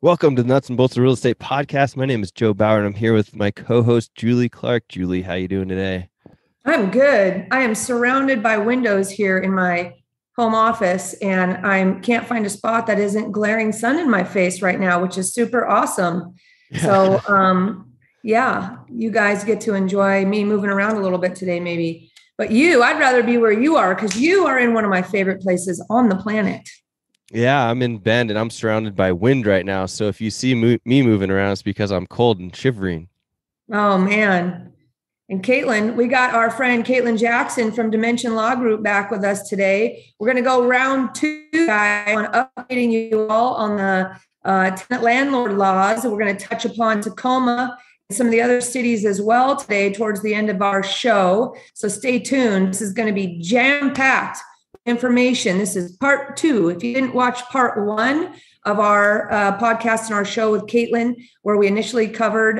Welcome to the Nuts and Bolts of Real Estate Podcast. My name is Joe Bauer, and I'm here with my co-host Julie Clark. Julie, how you doing today? I'm good. I am surrounded by windows here in my home office, and I can't find a spot that isn't glaring sun in my face right now, which is super awesome. So, yeah, you guys get to enjoy me moving around a little bit today, maybe. But I'd rather be where you are because you are in one of my favorite places on the planet. Yeah, I'm in Bend, and I'm surrounded by wind right now. So if you see me moving around, it's because I'm cold and shivering. Oh, man. And Kaitlyn, we got our friend Kaitlyn Jackson from Dimension Law Group back with us today. We're going to go round two, guys, on updating you all on the tenant landlord laws. We're going to touch upon Tacoma and some of the other cities as well today towards the end of our show. So stay tuned. This is going to be jam-packed information. This is part two. If you didn't watch part one of our podcast and our show with Kaitlyn, where we initially covered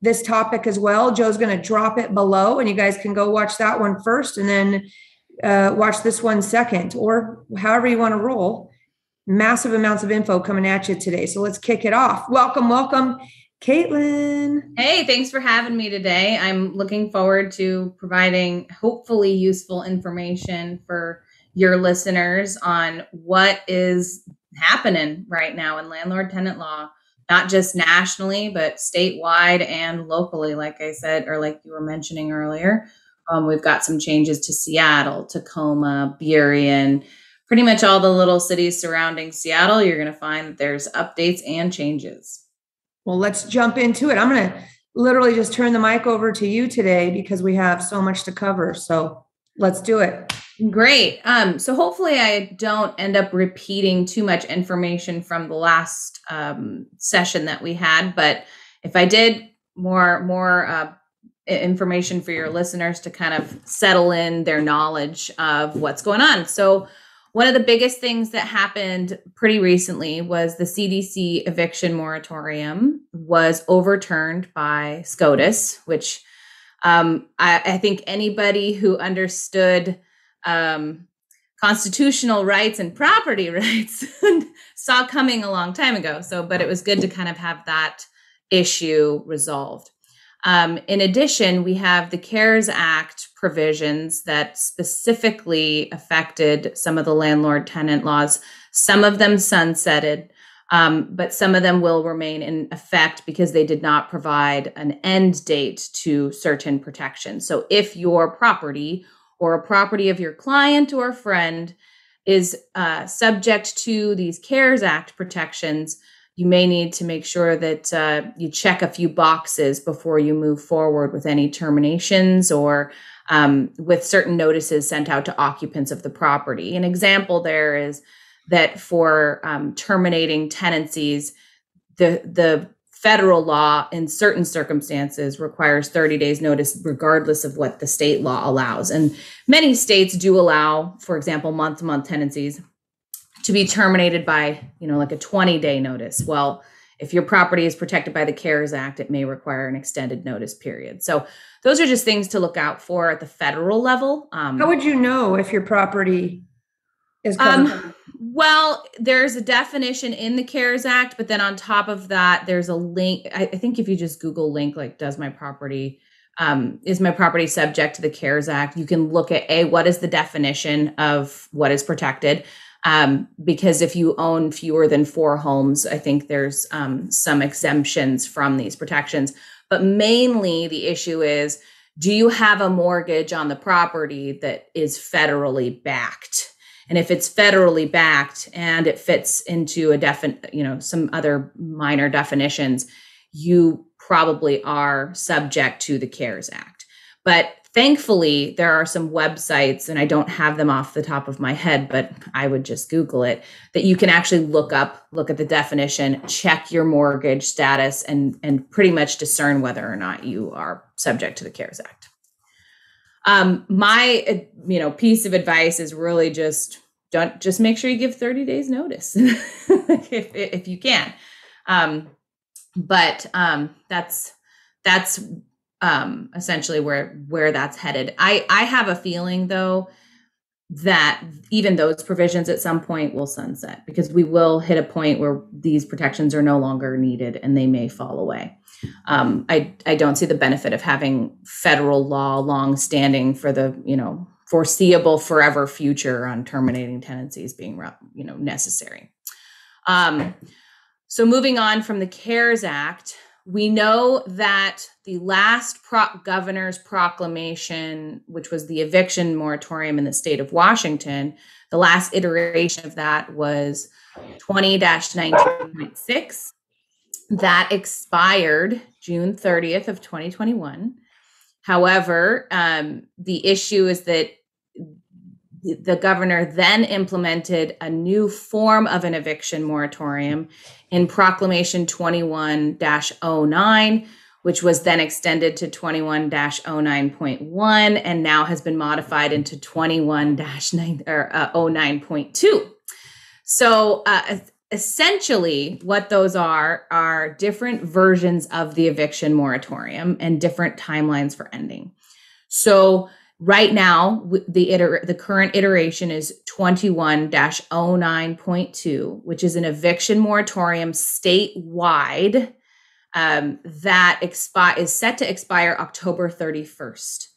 this topic as well, Joe's going to drop it below, and you guys can go watch that one first and then watch this one second, or however you want to roll. Massive amounts of info coming at you today. So let's kick it off. Welcome, Kaitlyn. Hey, thanks for having me today. I'm looking forward to providing hopefully useful information for your listeners on what is happening right now in landlord tenant law, not just nationally, but statewide and locally, like I said, or like you were mentioning earlier. We've got some changes to Seattle, Tacoma, Burien, pretty much all the little cities surrounding Seattle. You're going to find that there's updates and changes. Well, let's jump into it. I'm going to literally just turn the mic over to you today because we have so much to cover. So let's do it. Great. So hopefully I don't end up repeating too much information from the last session that we had, but if I did, more information for your listeners to kind of settle in their knowledge of what's going on. So one of the biggest things that happened pretty recently was the CDC eviction moratorium was overturned by SCOTUS, which I think anybody who understood constitutional rights and property rights saw coming a long time ago. But it was good to kind of have that issue resolved. In addition, we have the CARES Act provisions that specifically affected some of the landlord tenant laws. Some of them sunsetted, but some of them will remain in effect because they did not provide an end date to certain protections. So if your property or a property of your client or a friend is subject to these CARES Act protections, you may need to make sure that you check a few boxes before you move forward with any terminations or with certain notices sent out to occupants of the property. An example there is that for terminating tenancies, the federal law in certain circumstances requires 30 days notice, regardless of what the state law allows. And many states do allow, for example, month-to-month tenancies to be terminated by, like a 20-day notice. Well, if your property is protected by the CARES Act, it may require an extended notice period. So those are just things to look out for at the federal level. How would you know if your property is covered? Well, there's a definition in the CARES Act, but then on top of that, there's a link. I think if you just Google link, like, is my property subject to the CARES Act? You can look at what is the definition of what is protected? Because if you own fewer than 4 homes, I think there's some exemptions from these protections. But mainly the issue is, do you have a mortgage on the property that is federally backed? And if it's federally backed and it fits into some other minor definitions, you probably are subject to the CARES Act. But thankfully, there are some websites, and I don't have them off the top of my head, but I would just Google it, that you can actually look at the definition, check your mortgage status, and pretty much discern whether or not you are subject to the CARES Act. My piece of advice is really just make sure you give 30 days notice if you can. But that's essentially where that's headed. I have a feeling, though, that even those provisions at some point will sunset, because we will hit a point where these protections are no longer needed and they may fall away. I don't see the benefit of having federal law long-standing for the, foreseeable forever future on terminating tenancies being, necessary. So moving on from the CARES Act, we know that the last governor's proclamation, which was the eviction moratorium in the state of Washington, the last iteration of that was 20-19.6. That expired June 30th of 2021. However, the issue is that the governor then implemented a new form of an eviction moratorium in Proclamation 21-09, which was then extended to 21-09.1 and now has been modified into 21-09.2. So essentially, what those are different versions of the eviction moratorium and different timelines for ending. So right now, the current iteration is 21-09.2, which is an eviction moratorium statewide that is set to expire October 31st.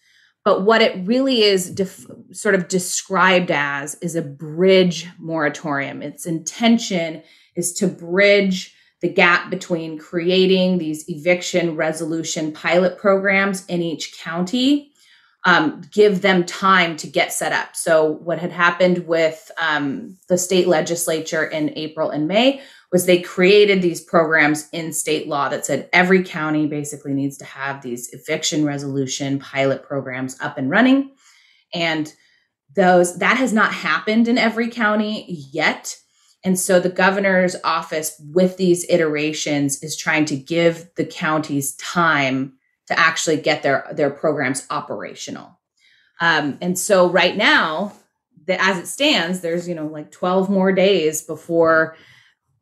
But what it really is sort of described as is a bridge moratorium. Its intention is to bridge the gap between creating these eviction resolution pilot programs in each county, give them time to get set up. So what had happened with the state legislature in April and May was they created these programs in state law that said every county basically needs to have these eviction resolution pilot programs up and running. And that has not happened in every county yet. And so the governor's office with these iterations is trying to give the counties time to actually get their programs operational. And so right now, as it stands, there's, like 12 more days before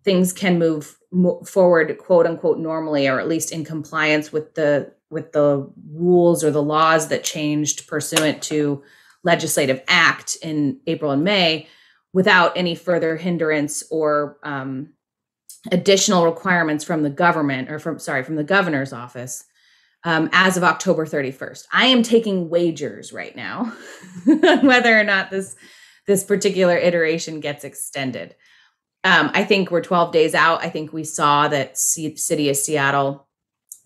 things can move forward, quote unquote, normally, or at least in compliance with the rules or the laws that changed pursuant to legislative act in April and May, without any further hindrance or additional requirements from the government or from the governor's office as of October 31st. I am taking wagers right now on whether or not this particular iteration gets extended. I think we're 12 days out. I think we saw that City of Seattle,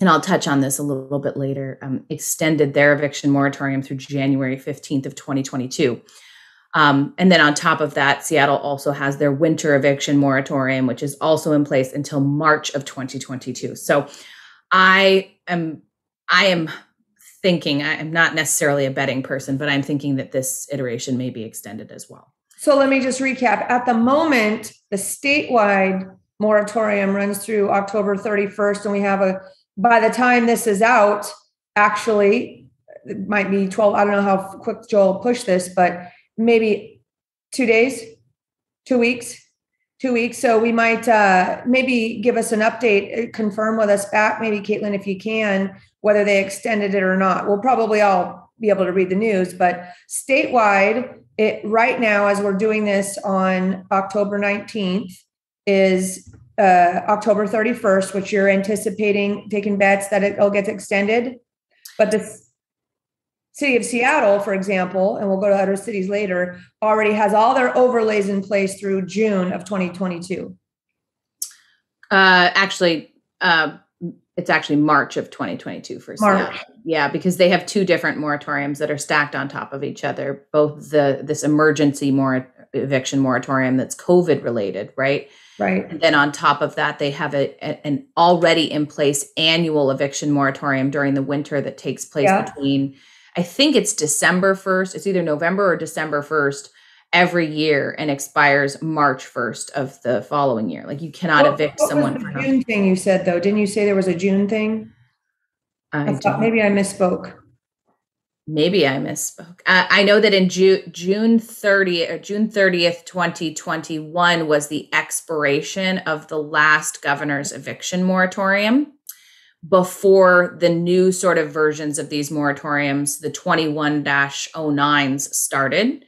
and I'll touch on this a little bit later, extended their eviction moratorium through January 15th of 2022. And then on top of that, Seattle also has their winter eviction moratorium, which is also in place until March of 2022. So I am thinking, I'm not necessarily a betting person, but I'm thinking that this iteration may be extended as well. So let me just recap. At the moment, the statewide moratorium runs through October 31st, and we have by the time this is out, actually, it might be 12. I don't know how quick Joel pushed this, but maybe 2 days, 2 weeks. So we might maybe give us an update, confirm with us back, maybe Kaitlyn, if you can, whether they extended it or not. We'll probably all be able to read the news, but statewide, right now, as we're doing this on October 19th, is October 31st, which you're anticipating, taking bets that it'll get extended. But the City of Seattle, for example, and we'll go to other cities later, already has all their overlays in place through June of 2022. It's actually March of 2022 for Seattle. Yeah, because they have two different moratoriums that are stacked on top of each other. Both this emergency eviction moratorium that's COVID related, right? Right. And then on top of that, they have an already in place annual eviction moratorium during the winter that takes place between, I think it's December 1st. It's either November or December 1st every year and expires March 1st of the following year. Like you cannot evict someone. What was the June thing you said though? Didn't you say there was a June thing? I thought maybe I misspoke. Maybe I misspoke. I know that in June 30th, 2021 was the expiration of the last governor's eviction moratorium before the new sort of versions of these moratoriums, the 21-09s started.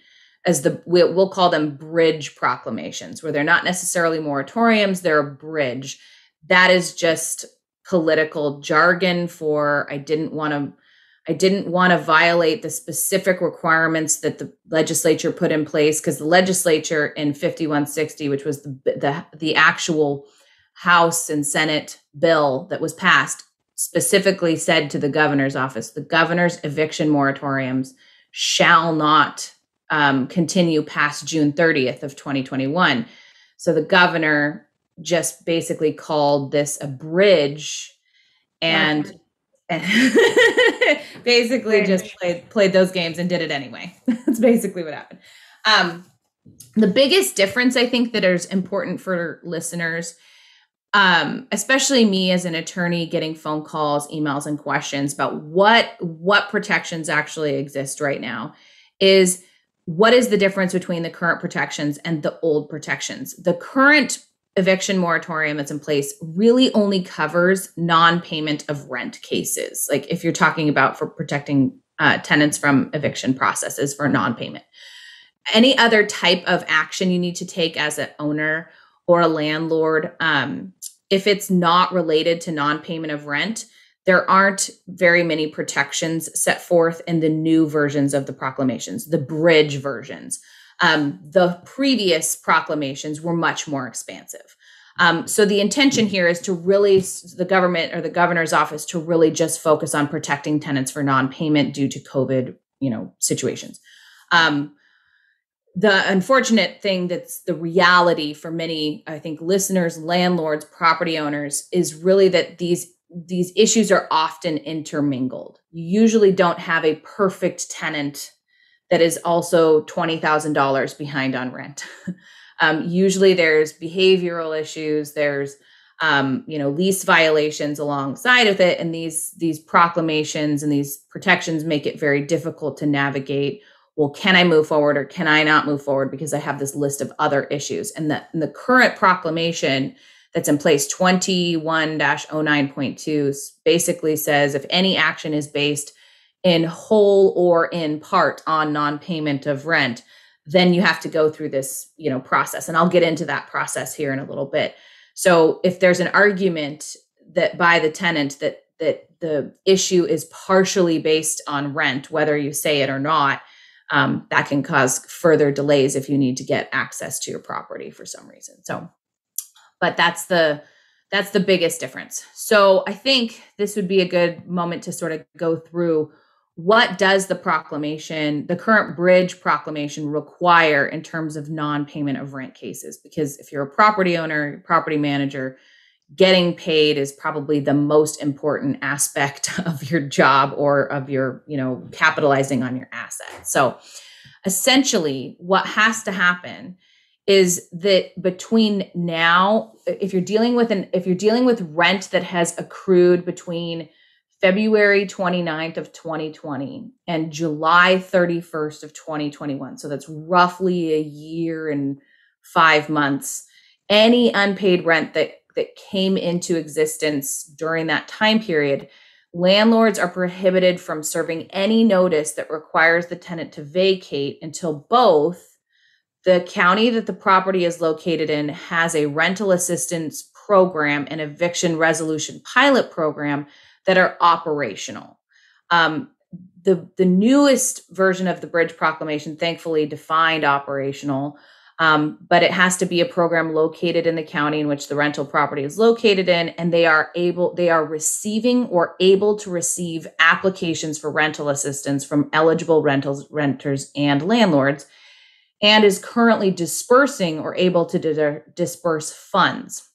as we'll call them bridge proclamations, where they're not necessarily moratoriums, they're a bridge. That is just political jargon for I didn't want to violate the specific requirements that the legislature put in place, because the legislature in 5160, which was the actual House and Senate bill that was passed, specifically said to the governor's office, the governor's eviction moratoriums shall not continue past June 30th of 2021. So the governor just basically called this a bridge and basically just played those games and did it anyway. That's basically what happened. The biggest difference, I think, that is important for listeners, especially me as an attorney getting phone calls, emails, and questions about what protections actually exist right now, is what is the difference between the current protections and the old protections. The current eviction moratorium that's in place really only covers non-payment of rent cases. Like if you're talking about for protecting tenants from eviction processes for non-payment. Any other type of action you need to take as an owner or a landlord, if it's not related to non-payment of rent, there aren't very many protections set forth in the new versions of the proclamations, the bridge versions. The previous proclamations were much more expansive. So the intention here is to really, the government or the governor's office to really just focus on protecting tenants for non-payment due to COVID, situations. The unfortunate thing that's the reality for many, I think, listeners, landlords, property owners, is really that these issues are often intermingled. You usually don't have a perfect tenant that is also $20,000 behind on rent. Usually there's behavioral issues, there's lease violations alongside of it, and these proclamations and these protections make it very difficult to navigate. Well, can I move forward or can I not move forward because I have this list of other issues? And the current proclamation that's in place, 21-09.2, basically says if any action is based in whole or in part on non-payment of rent, then you have to go through this, process. And I'll get into that process here in a little bit. So if there's an argument that by the tenant that the issue is partially based on rent, whether you say it or not, that can cause further delays if you need to get access to your property for some reason. So, but that's the biggest difference. So I think this would be a good moment to sort of go through what does the current bridge proclamation require in terms of non-payment of rent cases? Because if you're a property owner, property manager, getting paid is probably the most important aspect of your job or of your, capitalizing on your asset. So essentially what has to happen is that between now, if you're dealing with rent that has accrued between February 29th of 2020 and July 31st of 2021, so that's roughly a year and 5 months, any unpaid rent that came into existence during that time period, landlords are prohibited from serving any notice that requires the tenant to vacate until both the county that the property is located in has a rental assistance program and eviction resolution pilot program that are operational. The newest version of the Bridge Proclamation thankfully defined operational, but it has to be a program located in the county in which the rental property is located in, and they are receiving or able to receive applications for rental assistance from eligible renters and landlords, and is currently dispersing or able to disperse funds.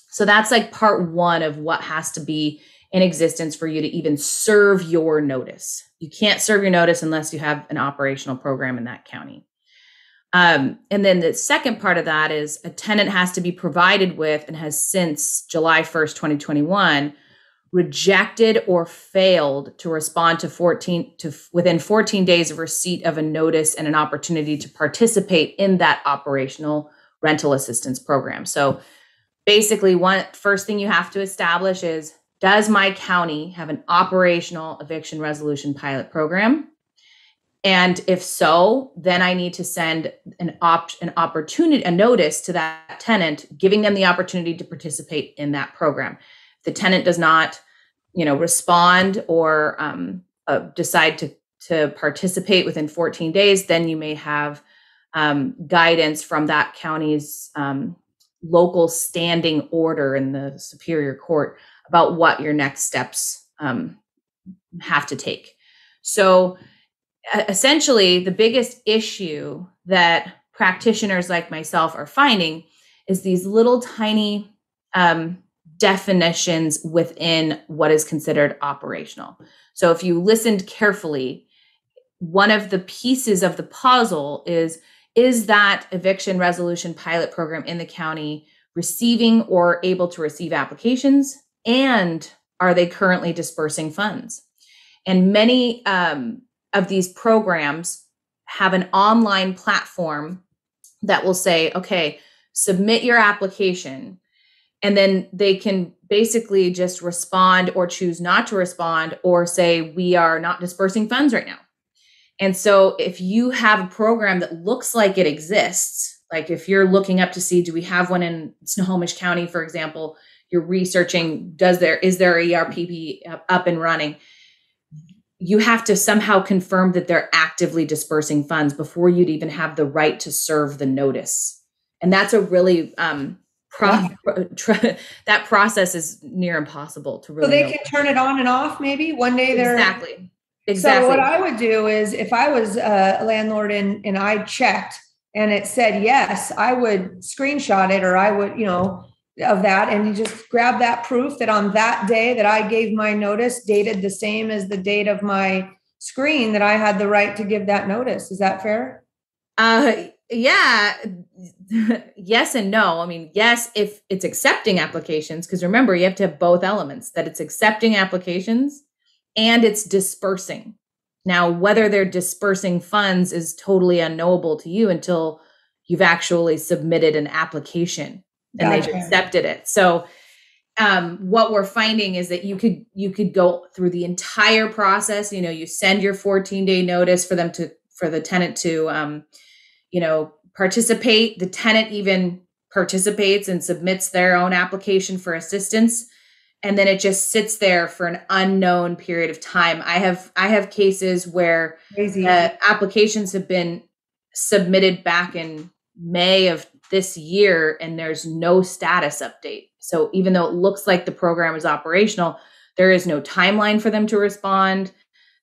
So that's like part one of what has to be in existence for you to even serve your notice. You can't serve your notice unless you have an operational program in that county. And then the second part of that is a tenant has to be provided with and has since July 1st, 2021, rejected or failed to respond within 14 days of receipt of a notice and an opportunity to participate in that operational rental assistance program. So basically, first thing you have to establish is, does my county have an operational eviction resolution pilot program? And if so, then I need to send a notice to that tenant, giving them the opportunity to participate in that program. If the tenant does not, respond or decide to participate within 14 days, then you may have guidance from that county's local standing order in the Superior Court about what your next steps have to take. So essentially, the biggest issue that practitioners like myself are finding is these little tiny definitions within what is considered operational. So if you listened carefully, one of the pieces of the puzzle is that eviction resolution pilot program in the county receiving or able to receive applications, and are they currently dispersing funds? And many of these programs have an online platform that will say, okay, submit your application. And then they can basically just respond or choose not to respond or say, we are not dispersing funds right now. And so if you have a program that looks like it exists, like if you're looking up to see, do we have one in Snohomish County, for example, you're researching, is there ERPP up and running? You have to somehow confirm that they're actively dispersing funds before you'd even have the right to serve the notice. And that's a really, that process is near impossible to really. So they can turn it on and off maybe one day they're. Exactly. So what I would do is if I was a landlord and I checked and it said yes, I would screenshot it, or I would, of that, and you just grab that proof that on that day that I gave my notice, dated the same as the date of my screen, that I had the right to give that notice. Is that fair? Yeah. Yes and no. I mean, yes, if it's accepting applications, because remember, you have to have both elements, that it's accepting applications and it's dispersing. Now, whether they're dispersing funds is totally unknowable to you until you've actually submitted an application and they've accepted it. So what we're finding is that you could go through the entire process. You send your 14-day notice for the tenant to participate. The tenant even participates and submits their own application for assistance. And then it just sits there for an unknown period of time. I have cases where applications have been submitted back in May of this year, and there's no status update. So even though it looks like the program is operational, there is no timeline for them to respond.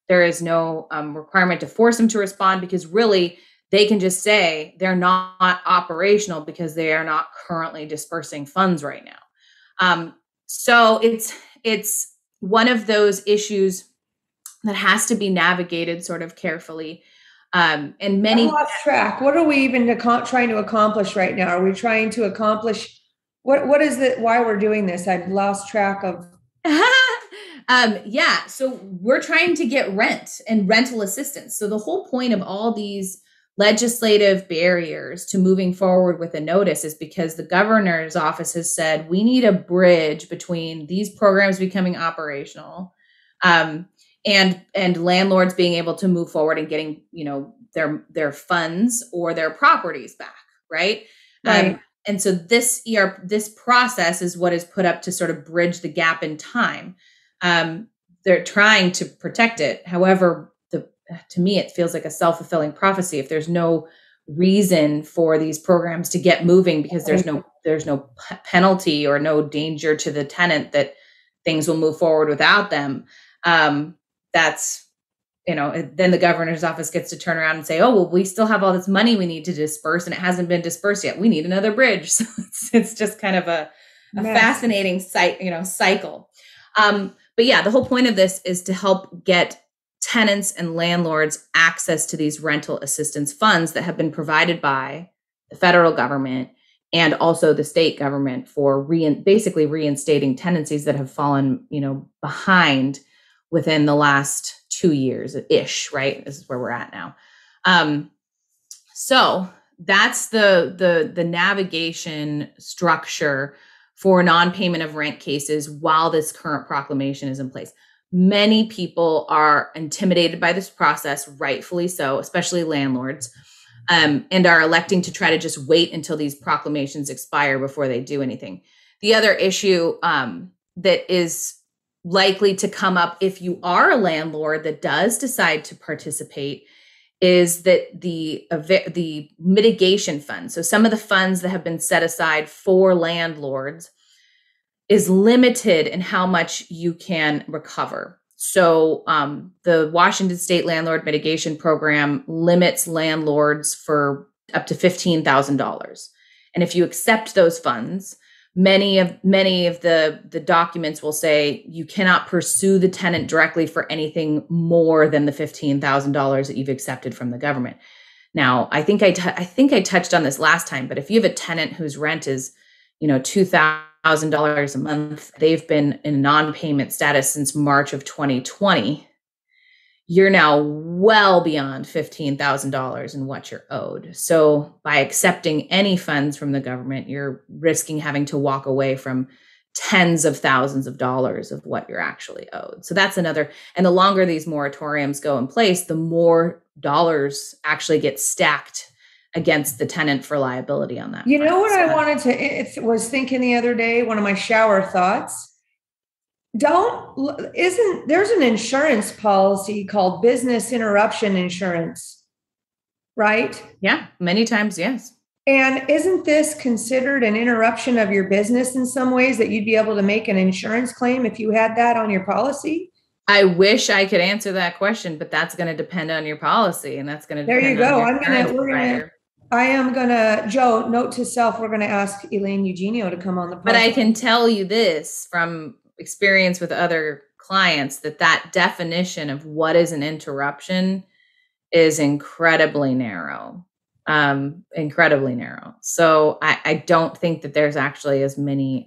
There is no requirement to force them to respond, because really they can just say they're not operational because they are not currently dispersing funds right now. So it's one of those issues that has to be navigated sort of carefully. And many. I lost track. What are we even trying to accomplish right now? Are we trying to accomplish what is it? Why we're doing this? I've lost track of. Yeah. So we're trying to get rent and rental assistance. So the whole point of all these legislative barriers to moving forward with a notice is because the governor's office has said we need a bridge between these programs becoming operational and landlords being able to move forward and getting their funds or their properties back, right? And so this process is what is put up to sort of bridge the gap in time. They're trying to protect it. However, to me, it feels like a self-fulfilling prophecy. If there's no reason for these programs to get moving because there's no penalty or no danger to the tenant that things will move forward without them, that's, then the governor's office gets to turn around and say, oh, well, we still have all this money we need to disperse and it hasn't been dispersed yet. We need another bridge. So it's just kind of a fascinating cycle. But yeah, the whole point of this is to help get tenants and landlords access to these rental assistance funds that have been provided by the federal government and also the state government for basically reinstating tenancies that have fallen, behind within the last 2 years-ish, right? This is where we're at now. So that's the navigation structure for non-payment of rent cases while this current proclamation is in place. many people are intimidated by this process, rightfully so, especially landlords, and are electing to try to just wait until these proclamations expire before they do anything. The other issue that is likely to come up if you are a landlord that does decide to participate is that the mitigation fund, so some of the funds that have been set aside for landlords, is limited in how much you can recover. So the Washington State Landlord Mitigation Program limits landlords for up to $15,000. And if you accept those funds, many of the documents will say you cannot pursue the tenant directly for anything more than the $15,000 that you've accepted from the government. Now, I think I touched on this last time, but if you have a tenant whose rent is, $2,000 a month, they've been in non-payment status since March of 2020, you're now well beyond $15,000 in what you're owed. So by accepting any funds from the government, you're risking having to walk away from tens of thousands of dollars of what you're actually owed. So that's another, and the longer these moratoriums go in place, the more dollars actually get stacked against the tenant for liability on that. You know what I wanted to, was thinking the other day, one of my shower thoughts, there's an insurance policy called business interruption insurance, right? Yeah, many times, yes. And isn't this considered an interruption of your business in some ways, that you'd be able to make an insurance claim if you had that on your policy? I wish I could answer that question, but that's going to depend on your policy, and that's going to depend on your Joe, note to self, we're going to ask Elaine Eugenio to come on the podcast. But I can tell you this from experience with other clients, that definition of what is an interruption is incredibly narrow. So I don't think that there's actually as many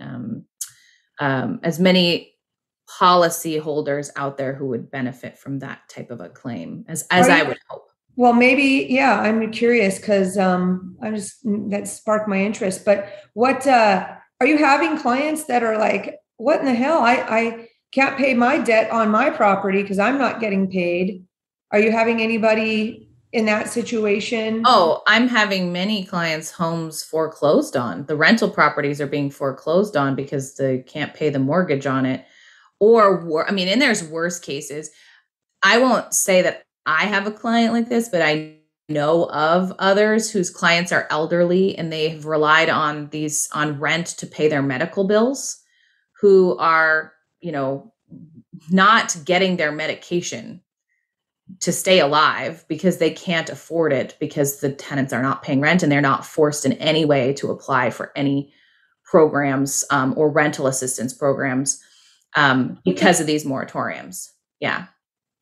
policy holders out there who would benefit from that type of a claim as I would hope. Well, maybe, yeah, I'm curious because that sparked my interest. But what are you having clients that are like, what in the hell? I can't pay my debt on my property because I'm not getting paid. Are you having anybody in that situation? Oh, I'm having many clients' homes foreclosed on. The rental properties are being foreclosed on because they can't pay the mortgage on it. And there's worse cases. I won't say that I have a client like this, but I know of others whose clients are elderly and they have relied on rent to pay their medical bills, who are, not getting their medication to stay alive because they can't afford it because the tenants are not paying rent, and they're not forced in any way to apply for any programs or rental assistance programs because of these moratoriums. Yeah,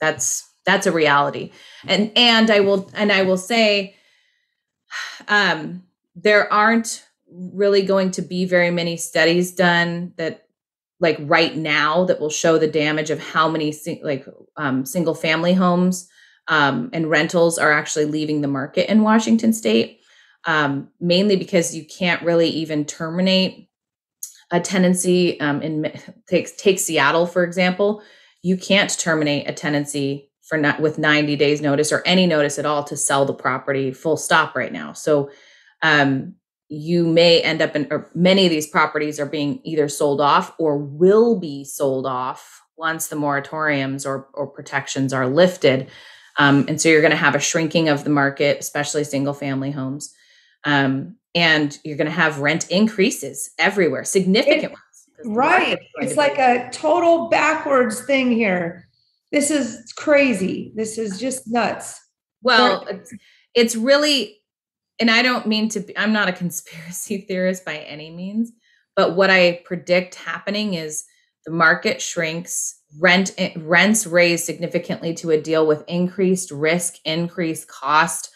that's a reality. And I will say, there aren't really going to be very many studies done that, like right now, that will show the damage of how many single family homes and rentals are actually leaving the market in Washington State, mainly because you can't really even terminate a tenancy. Take Seattle, for example. You can't terminate a tenancy with 90 days notice or any notice at all to sell the property, full stop, right now. So you may end up or many of these properties are being either sold off or will be sold off once the moratoriums or protections are lifted. And so you're going to have a shrinking of the market, especially single family homes. And you're going to have rent increases everywhere, significant ones. Right. It's like a total backwards thing here. This is crazy. This is just nuts. Well, it's really, and I don't mean to be, I'm not a conspiracy theorist by any means, but what I predict happening is the market shrinks, rents raise significantly to deal with increased risk, increased cost,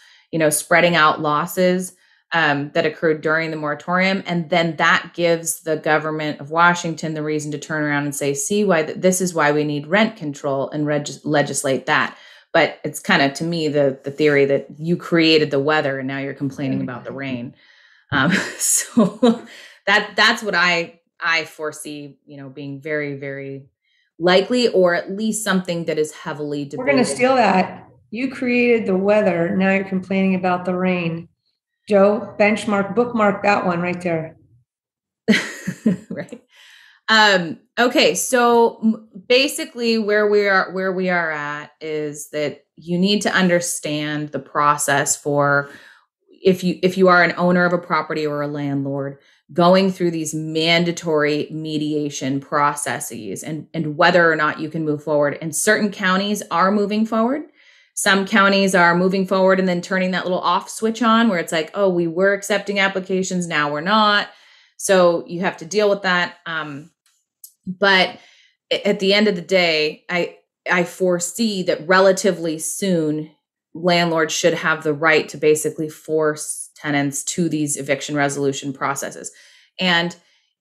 spreading out losses that occurred during the moratorium. And then that gives the government of Washington the reason to turn around and say, see, this is why we need rent control and legislate that. But it's kind of, to me, the theory that you created the weather and now you're complaining about the rain. So that's what I foresee, being very, very likely, or at least something that is heavily debated. We're going to steal that. You created the weather. Now you're complaining about the rain. Joe, bookmark that one right there. Right. Okay. So basically where we are at is that you need to understand the process for, if you are an owner of a property or a landlord, going through these mandatory mediation processes and whether or not you can move forward. And certain counties are moving forward. Some counties are moving forward and then turning that little off switch on where it's like, oh, we were accepting applications, now we're not. So you have to deal with that. But at the end of the day, I foresee that relatively soon, landlords should have the right to basically force tenants to these eviction resolution processes. And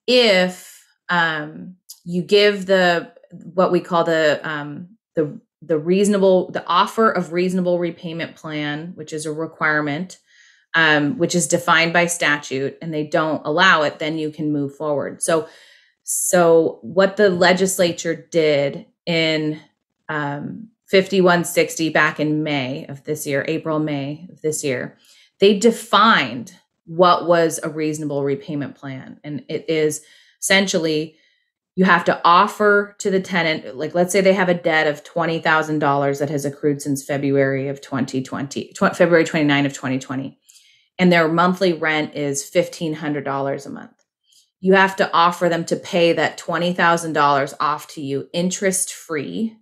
if you give what we call the offer of reasonable repayment plan, which is a requirement, which is defined by statute, and they don't allow it, then you can move forward. So what the legislature did in 5160 back in May of this year, May of this year, they defined what was a reasonable repayment plan. And it is essentially, you have to offer to the tenant, like let's say they have a debt of $20,000 that has accrued since February 29 of 2020. And their monthly rent is $1,500 a month. You have to offer them to pay that $20,000 off to you interest-free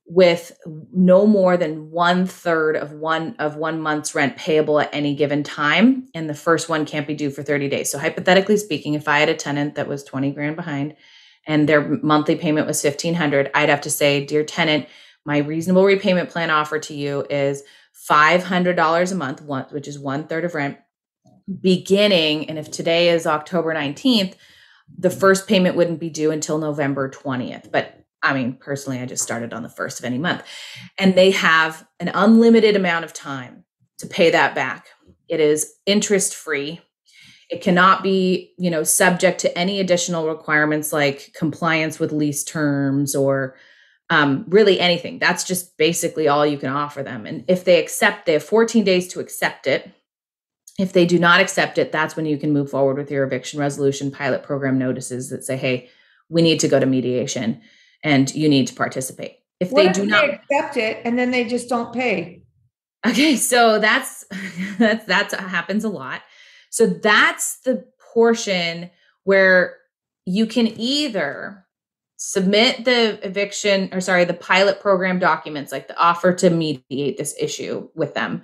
with no more than 1/3 of one month's rent payable at any given time. And the first one can't be due for 30 days. So hypothetically speaking, if I had a tenant that was 20 grand behind and their monthly payment was $1,500, I'd have to say, dear tenant, my reasonable repayment plan offer to you is $500 a month, which is 1/3 of rent, beginning. And if today is October 19th, the first payment wouldn't be due until November 20th. But I mean, personally, I just started on the 1st of any month, and they have an unlimited amount of time to pay that back. It is interest free. It cannot be, subject to any additional requirements like compliance with lease terms or really anything. That's just basically all you can offer them. And if they accept, they have 14 days to accept it. If they do not accept it, that's when you can move forward with your eviction resolution pilot program notices that say, hey, we need to go to mediation and you need to participate. If they do not accept it and then they just don't pay. Okay, so that's happens a lot. So that's the portion where you can either submit the pilot program documents, like the offer to mediate this issue with them.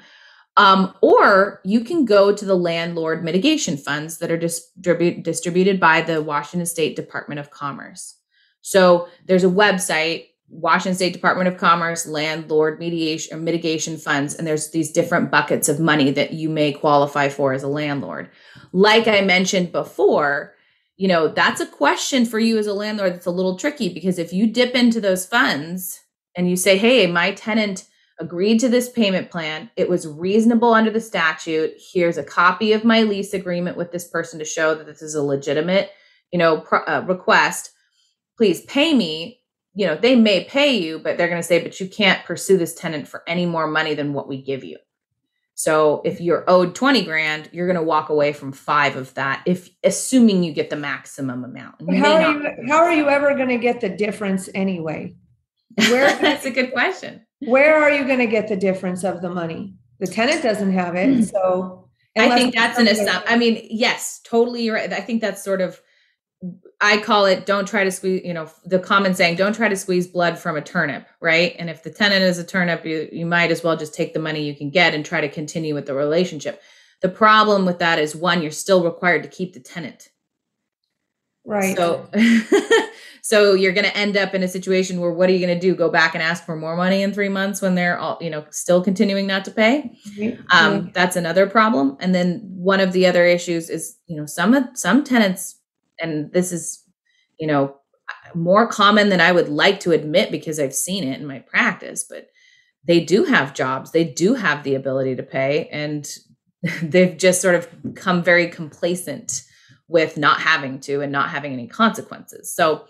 Or you can go to the landlord mitigation funds that are distributed by the Washington State Department of Commerce. So there's a website, Washington State Department of Commerce, landlord mitigation funds, and there's these different buckets of money that you may qualify for as a landlord. Like I mentioned before, that's a question for you as a landlord that's a little tricky, because if you dip into those funds and you say, hey, my tenant agreed to this payment plan, it was reasonable under the statute, here's a copy of my lease agreement with this person to show that this is a legitimate, request, please pay me. They may pay you, but they're going to say, but you can't pursue this tenant for any more money than what we give you. So if you're owed 20 grand, you're going to walk away from 5 of that, assuming you get the maximum amount. How are you ever going to get the difference anyway? That's a good question. Where are you going to get the difference of the money? The tenant doesn't have it. So I think that's an assumption. I mean, yes, totally. You're right. I think that's sort of, I call it, don't try to squeeze, the common saying, don't try to squeeze blood from a turnip, right? And if the tenant is a turnip, you might as well just take the money you can get and try to continue with the relationship. The problem with that is, one, you're still required to keep the tenant. Right. So you're going to end up in a situation where, what are you going to do? Go back and ask for more money in 3 months when they're all, still continuing not to pay? Mm-hmm. That's another problem. And then one of the other issues is, some tenants, and this is, more common than I would like to admit because I've seen it in my practice, but they do have jobs. They do have the ability to pay, and they've just sort of become very complacent with not having to and not having any consequences. So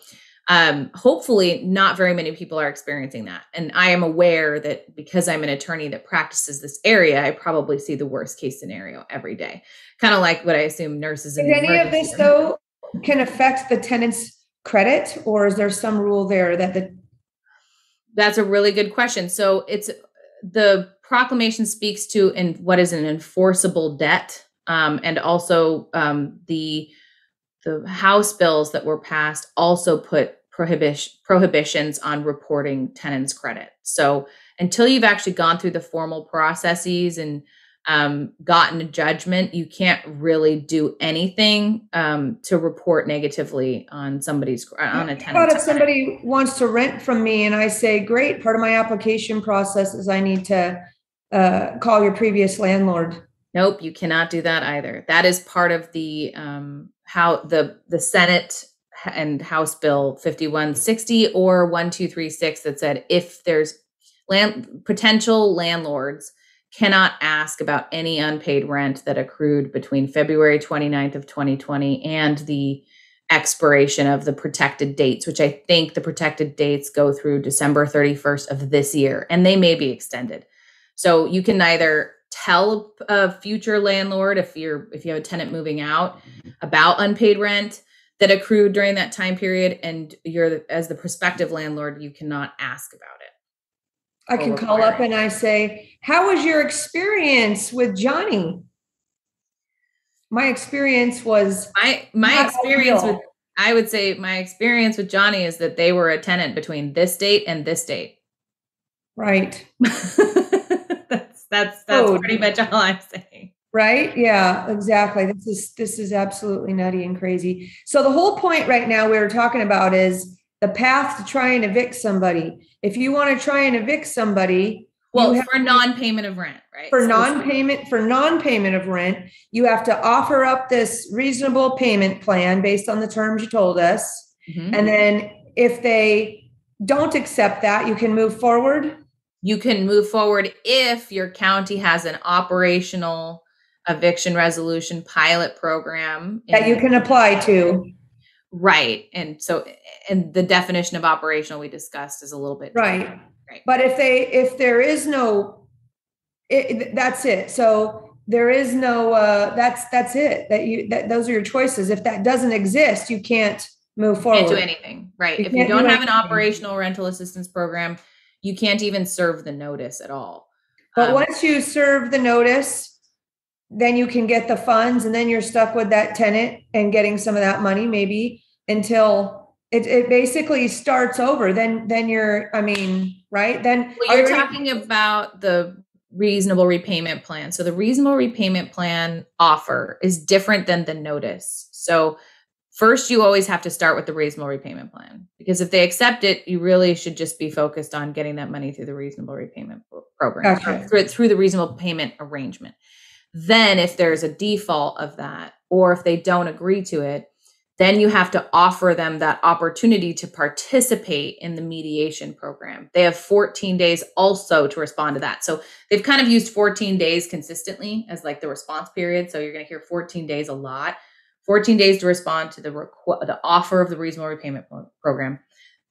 Hopefully not very many people are experiencing that. And I am aware that because I'm an attorney that practices this area, I probably see the worst case scenario every day. Kind of like what I assume nurses in If the any of this, though, can affect the tenant's credit, or is there some rule there that That's a really good question. So it's the proclamation speaks to in what is an enforceable debt, and also the House bills that were passed also put prohibitions on reporting tenants' credit. So until you've actually gone through the formal processes and gotten a judgment, you can't really do anything to report negatively on on a tenant. How about if somebody wants to rent from me and I say, great, part of my application process is I need to call your previous landlord? Nope, you cannot do that either. That is part of the how the Senate and House Bill 5160 or 1236 that said if there's potential landlords cannot ask about any unpaid rent that accrued between February 29th of 2020 and the expiration of the protected dates, which I think the protected dates go through December 31st of this year, and they may be extended. So you can either tell a future landlord if you have a tenant moving out about unpaid rent that accrued during that time period, and as the prospective landlord, you cannot ask about it. I can call up and I say, how was your experience with Johnny? My experience was my experience with, I would say my experience with Johnny is that they were a tenant between this date and this date. Right. That's pretty much all I'm saying. Right? Yeah, exactly. This is absolutely nutty and crazy. So the whole point right now we were talking about is the path to try and evict somebody. If you want to try and evict somebody, for non-payment of rent, right? For non-payment of rent, you have to offer up this reasonable payment plan based on the terms you told us. Mm-hmm. And then if they don't accept that, you can move forward. You can move forward if your county has an operational eviction resolution pilot program that you can apply to. Right. And the definition of operational we discussed is a little bit right. But if there is no, that's it. So there is no, that's it. Those are your choices. If that doesn't exist, you can't move forward. Can't do anything. Right. If you don't have an operational rental assistance program, you can't even serve the notice at all. But once you serve the notice, then you can get the funds, and then you're stuck with that tenant and getting some of that money maybe until it basically starts over. Then you're, right? Then you're talking about the reasonable repayment plan. So the reasonable repayment plan offer is different than the notice. So first, you always have to start with the reasonable repayment plan, because if they accept it, you really should just be focused on getting that money through the reasonable repayment program, gotcha. through the reasonable payment arrangement. Then if there's a default of that, or if they don't agree to it, then you have to offer them that opportunity to participate in the mediation program. They have 14 days also to respond to that. So they've kind of used 14 days consistently as like the response period. So you're going to hear 14 days a lot. 14 days to respond to the offer of the reasonable repayment program,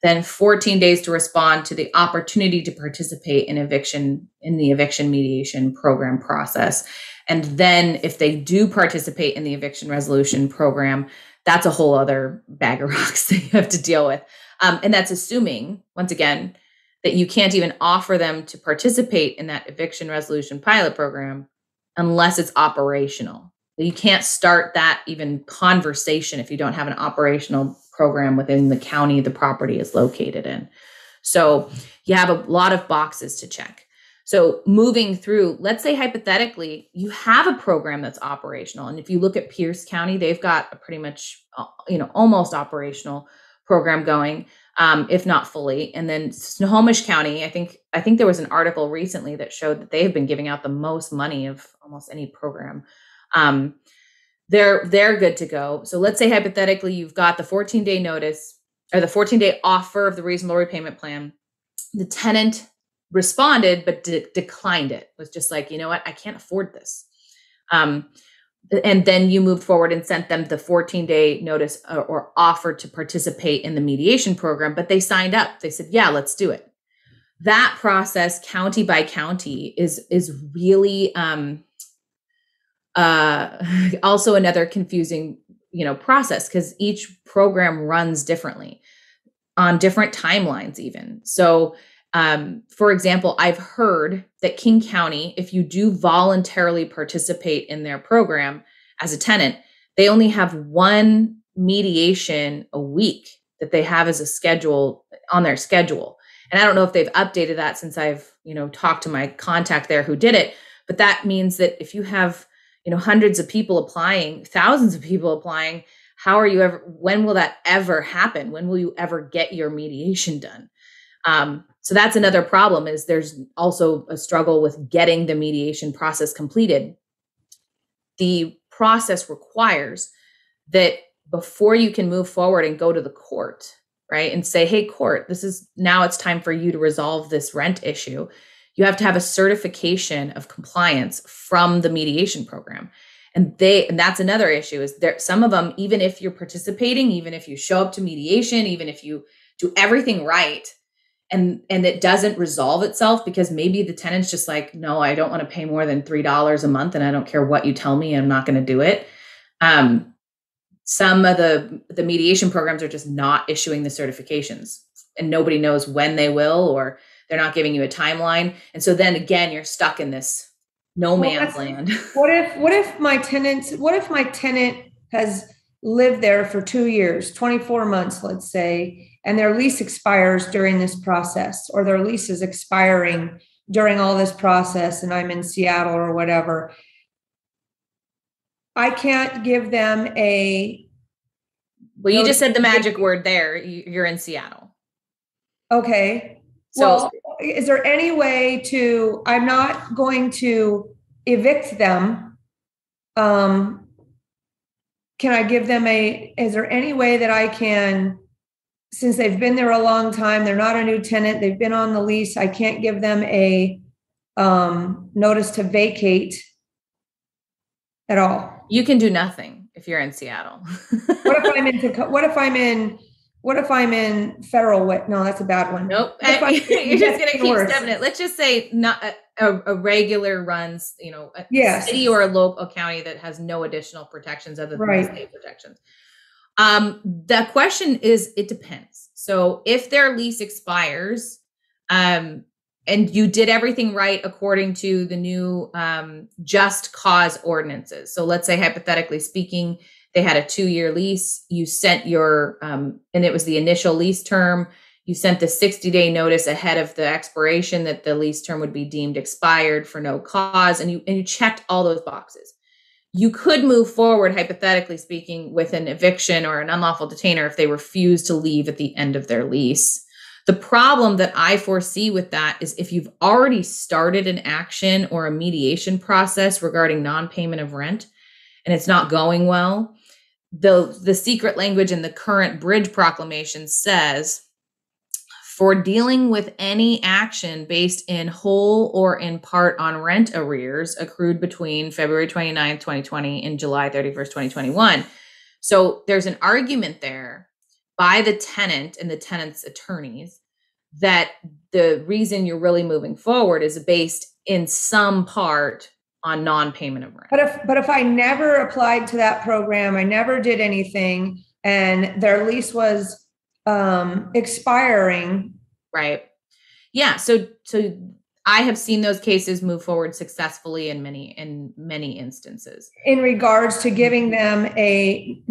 then 14 days to respond to the opportunity to participate in the eviction mediation program process. And then if they do participate in the eviction resolution program, that's a whole other bag of rocks that you have to deal with. And that's assuming, once again, that you can't even offer them to participate in that eviction resolution pilot program unless it's operational. You can't start that even conversation if you don't have an operational program within the county the property is located in. So you have a lot of boxes to check. So moving through, let's say hypothetically, you have a program that's operational. And if you look at Pierce County, they've got a pretty much, almost operational program going, if not fully. And then Snohomish County, I think there was an article recently that showed that they have been giving out the most money of almost any program. They're good to go. So let's say hypothetically, you've got the 14-day notice or the 14-day offer of the reasonable repayment plan. The tenant responded, but declined it. Was just like, you know what? I can't afford this. And then you moved forward and sent them the 14-day notice or offered to participate in the mediation program, but they signed up. They said, yeah, let's do it. That process, county by county, is really also another confusing, process, because each program runs differently on different timelines even. So, for example, I've heard that King County, if you do voluntarily participate in their program as a tenant, they only have one mediation a week that they have as a schedule on their schedule. And I don't know if they've updated that since I've, talked to my contact there who did it. But that means that if you have, hundreds of people applying, thousands of people applying, when will that ever happen? When will you ever get your mediation done? So that's another problem, is there's also a struggle with getting the mediation process completed. The process requires that before you can move forward and go to the court, right, and say, hey, court, now it's time for you to resolve this rent issue, you have to have a certification of compliance from the mediation program. And that's another issue, is there some of them, even if you're participating, even if you show up to mediation, even if you do everything right, and it doesn't resolve itself because maybe the tenant's just like, no, I don't want to pay more than $3 a month, and I don't care what you tell me, I'm not going to do it. Some of the mediation programs are just not issuing the certifications, and nobody knows when they will, or they're not giving you a timeline. And so then again, you're stuck in this no man's land. What if my tenant has lived there for 2 years, 24 months, let's say, and their lease expires during this process, or their lease is expiring during all this process, and I'm in Seattle or whatever? I can't give them Well, you just said the magic word there. You're in Seattle. Okay. So, is there any way I'm not going to evict them. Can I give them is there any way that I can, since they've been there a long time, they're not a new tenant, they've been on the lease, I can't give them a notice to vacate at all? You can do nothing if you're in Seattle. What if I'm in federal? No, that's a bad one. Nope. You're just going to keep stepping it. Let's just say not a regular runs, a city or a local county that has no additional protections other than the state protections. The question is, it depends. So if their lease expires, and you did everything right according to the new just cause ordinances. So let's say, hypothetically speaking, they had a 2-year lease. You sent your, and it was the initial lease term. You sent the 60-day notice ahead of the expiration that the lease term would be deemed expired for no cause. And you checked all those boxes. You could move forward, hypothetically speaking, with an eviction or an unlawful detainer if they refuse to leave at the end of their lease. The problem that I foresee with that is if you've already started an action or a mediation process regarding non-payment of rent and it's not going well, the secret language in the current bridge proclamation says, for dealing with any action based in whole or in part on rent arrears accrued between February 29th, 2020 and July 31st, 2021. So there's an argument there by the tenant and the tenant's attorneys that the reason you're really moving forward is based in some part on non-payment of rent. But if I never applied to that program, I never did anything, and their lease was expiring. Right. Yeah. So I have seen those cases move forward successfully in many instances. In regards to giving them a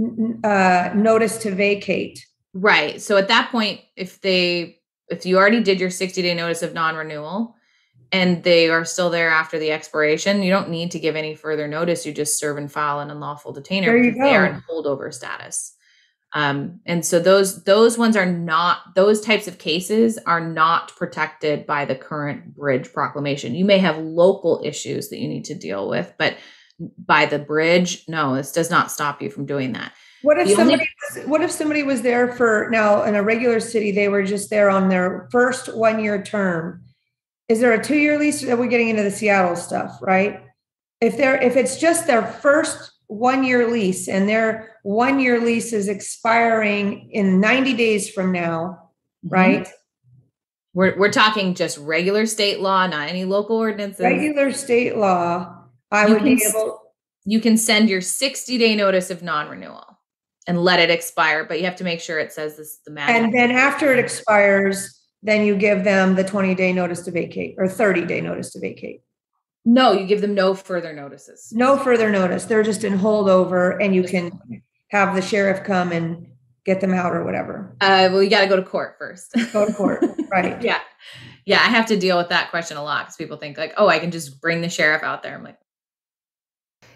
notice to vacate. Right. So at that point, if you already did your 60-day notice of non-renewal and they are still there after the expiration, you don't need to give any further notice. You just serve and file an unlawful detainer because they are in holdover status. And so those ones are not, those types of cases are not protected by the current bridge proclamation. You may have local issues that you need to deal with, but by the bridge, no, this does not stop you from doing that. What if somebody was there for, now in a regular city, they were just there on their first 1-year term? Is there a 2-year lease? That we're getting into the Seattle stuff, right? If it's just their first 1-year lease, and their 1-year lease is expiring in 90 days from now, right? We're talking just regular state law, not any local ordinances. Regular state law. You can send your 60-day notice of non-renewal and let it expire, but you have to make sure it says this is the magic. And then after it expires, then you give them the 20-day notice to vacate or 30-day notice to vacate. No, you give them no further notices. No further notice. They're just in holdover, and you can have the sheriff come and get them out or whatever. Well, you got to go to court first. Go to court, right? Yeah. I have to deal with that question a lot because people think like, oh, I can just bring the sheriff out there. I'm like,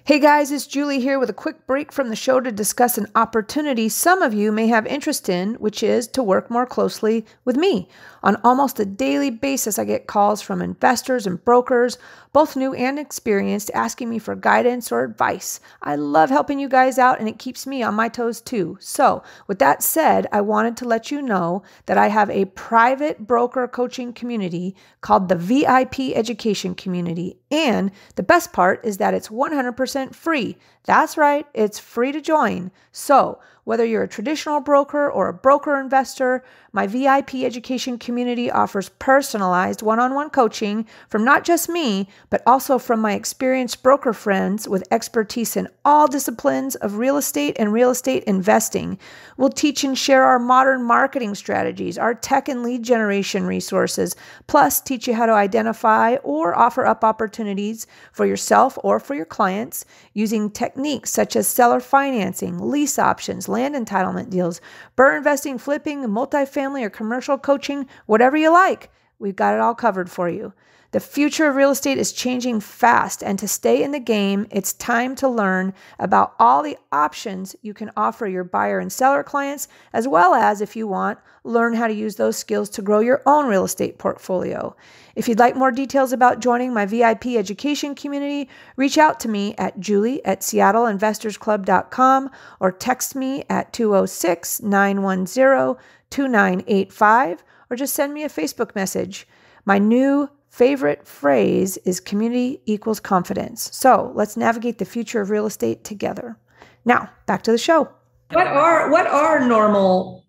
hey guys, it's Julie here with a quick break from the show to discuss an opportunity some of you may have interest in, which is to work more closely with me. On almost a daily basis, I get calls from investors and brokers, both new and experienced, asking me for guidance or advice. I love helping you guys out, and it keeps me on my toes too. So with that said, I wanted to let you know that I have a private broker coaching community called the VIP Education Community. And the best part is that it's 100% free. That's right, it's free to join. So whether you're a traditional broker or a broker investor, my VIP education community offers personalized one-on-one coaching from not just me, but also from my experienced broker friends with expertise in all disciplines of real estate and real estate investing. We'll teach and share our modern marketing strategies, our tech and lead generation resources, plus teach you how to identify or offer up opportunities for yourself or for your clients using techniques such as seller financing, lease options, land entitlement deals, BRRRR investing, flipping, multifamily or commercial coaching, whatever you like. We've got it all covered for you. The future of real estate is changing fast, and to stay in the game, it's time to learn about all the options you can offer your buyer and seller clients, as well as, if you want, learn how to use those skills to grow your own real estate portfolio. If you'd like more details about joining my VIP education community, reach out to me at julie@seattleinvestorsclub.com or text me at 206-910-2985 or just send me a Facebook message. My new favorite phrase is community equals confidence. So let's navigate the future of real estate together. Now, back to the show. What are normal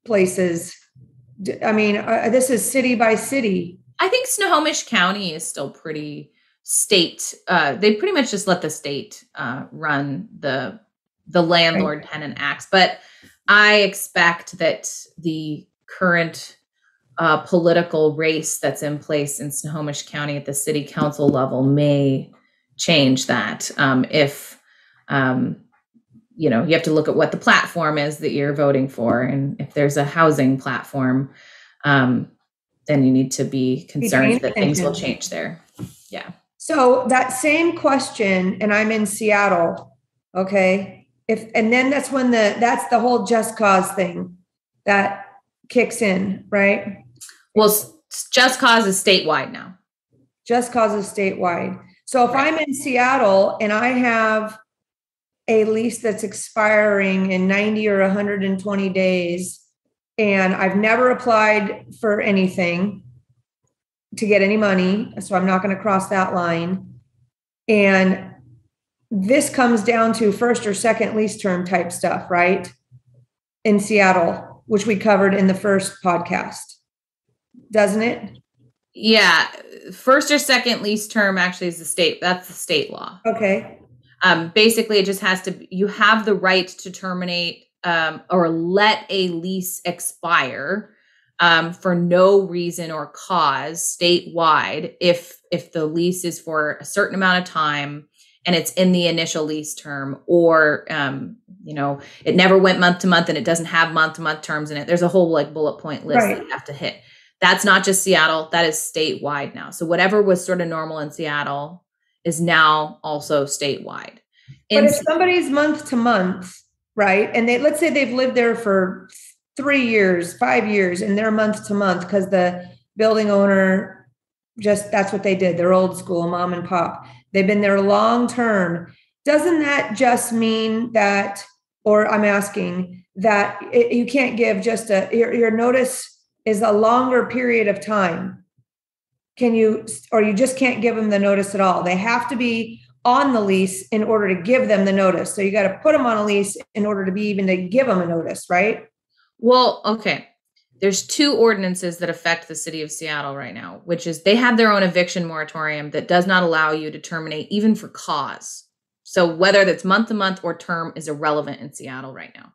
places? I mean, this is city by city. I think Snohomish County is still pretty state. They pretty much just let the state run the landlord tenant acts. But I expect that the current political race that's in place in Snohomish County at the city council level may change that. If you have to look at what the platform is that you're voting for, and if there's a housing platform, then you need to be concerned that things will change there. Yeah. So that same question, and I'm in Seattle, okay? And then that's when that's the whole just cause thing that kicks in, right? Well, just cause is statewide now. Just cause is statewide. So if I'm in Seattle and I have a lease that's expiring in 90 or 120 days, and I've never applied for anything to get any money, so I'm not going to cross that line. And this comes down to first or second lease term type stuff, right? In Seattle, which we covered in the first podcast. Doesn't it? Yeah. First or second lease term actually is that's the state law. Okay. Basically, it just has to, you have the right to terminate or let a lease expire for no reason or cause statewide if the lease is for a certain amount of time and it's in the initial lease term, or it never went month to month and it doesn't have month to month terms in it. There's a whole bullet point list that you have to hit. That's not just Seattle, that is statewide now. So whatever was sort of normal in Seattle is now also statewide. But if somebody's month to month, right? And let's say they've lived there for 3 years, 5 years, and they're month to month because the building owner that's what they did. They're old school, mom and pop. They've been there long term. Doesn't that just mean that, or I'm asking that you can't give just your notice is a longer period of time? Or you just can't give them the notice at all? They have to be on the lease in order to give them the notice. So you got to put them on a lease in order to be even to give them a notice, right? Well, okay. There's two ordinances that affect the city of Seattle right now, which is they have their own eviction moratorium that does not allow you to terminate even for cause. So whether that's month to month or term is irrelevant in Seattle right now.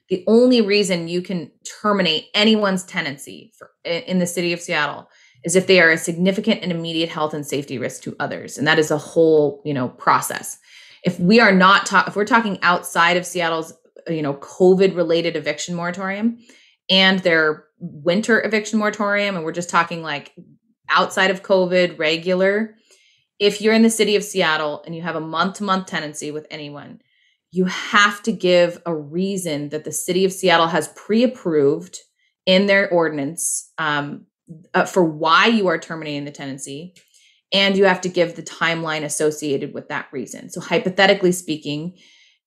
The only reason you can terminate anyone's tenancy in the city of Seattle is if they are a significant and immediate health and safety risk to others. And that is a whole, process. If we are not if we're talking outside of Seattle's, COVID related eviction moratorium and their winter eviction moratorium, and we're just talking like outside of COVID regular, if you're in the city of Seattle and you have a month-to-month tenancy with anyone, you have to give a reason that the city of Seattle has pre-approved in their ordinance for why you are terminating the tenancy. And you have to give the timeline associated with that reason. So hypothetically speaking,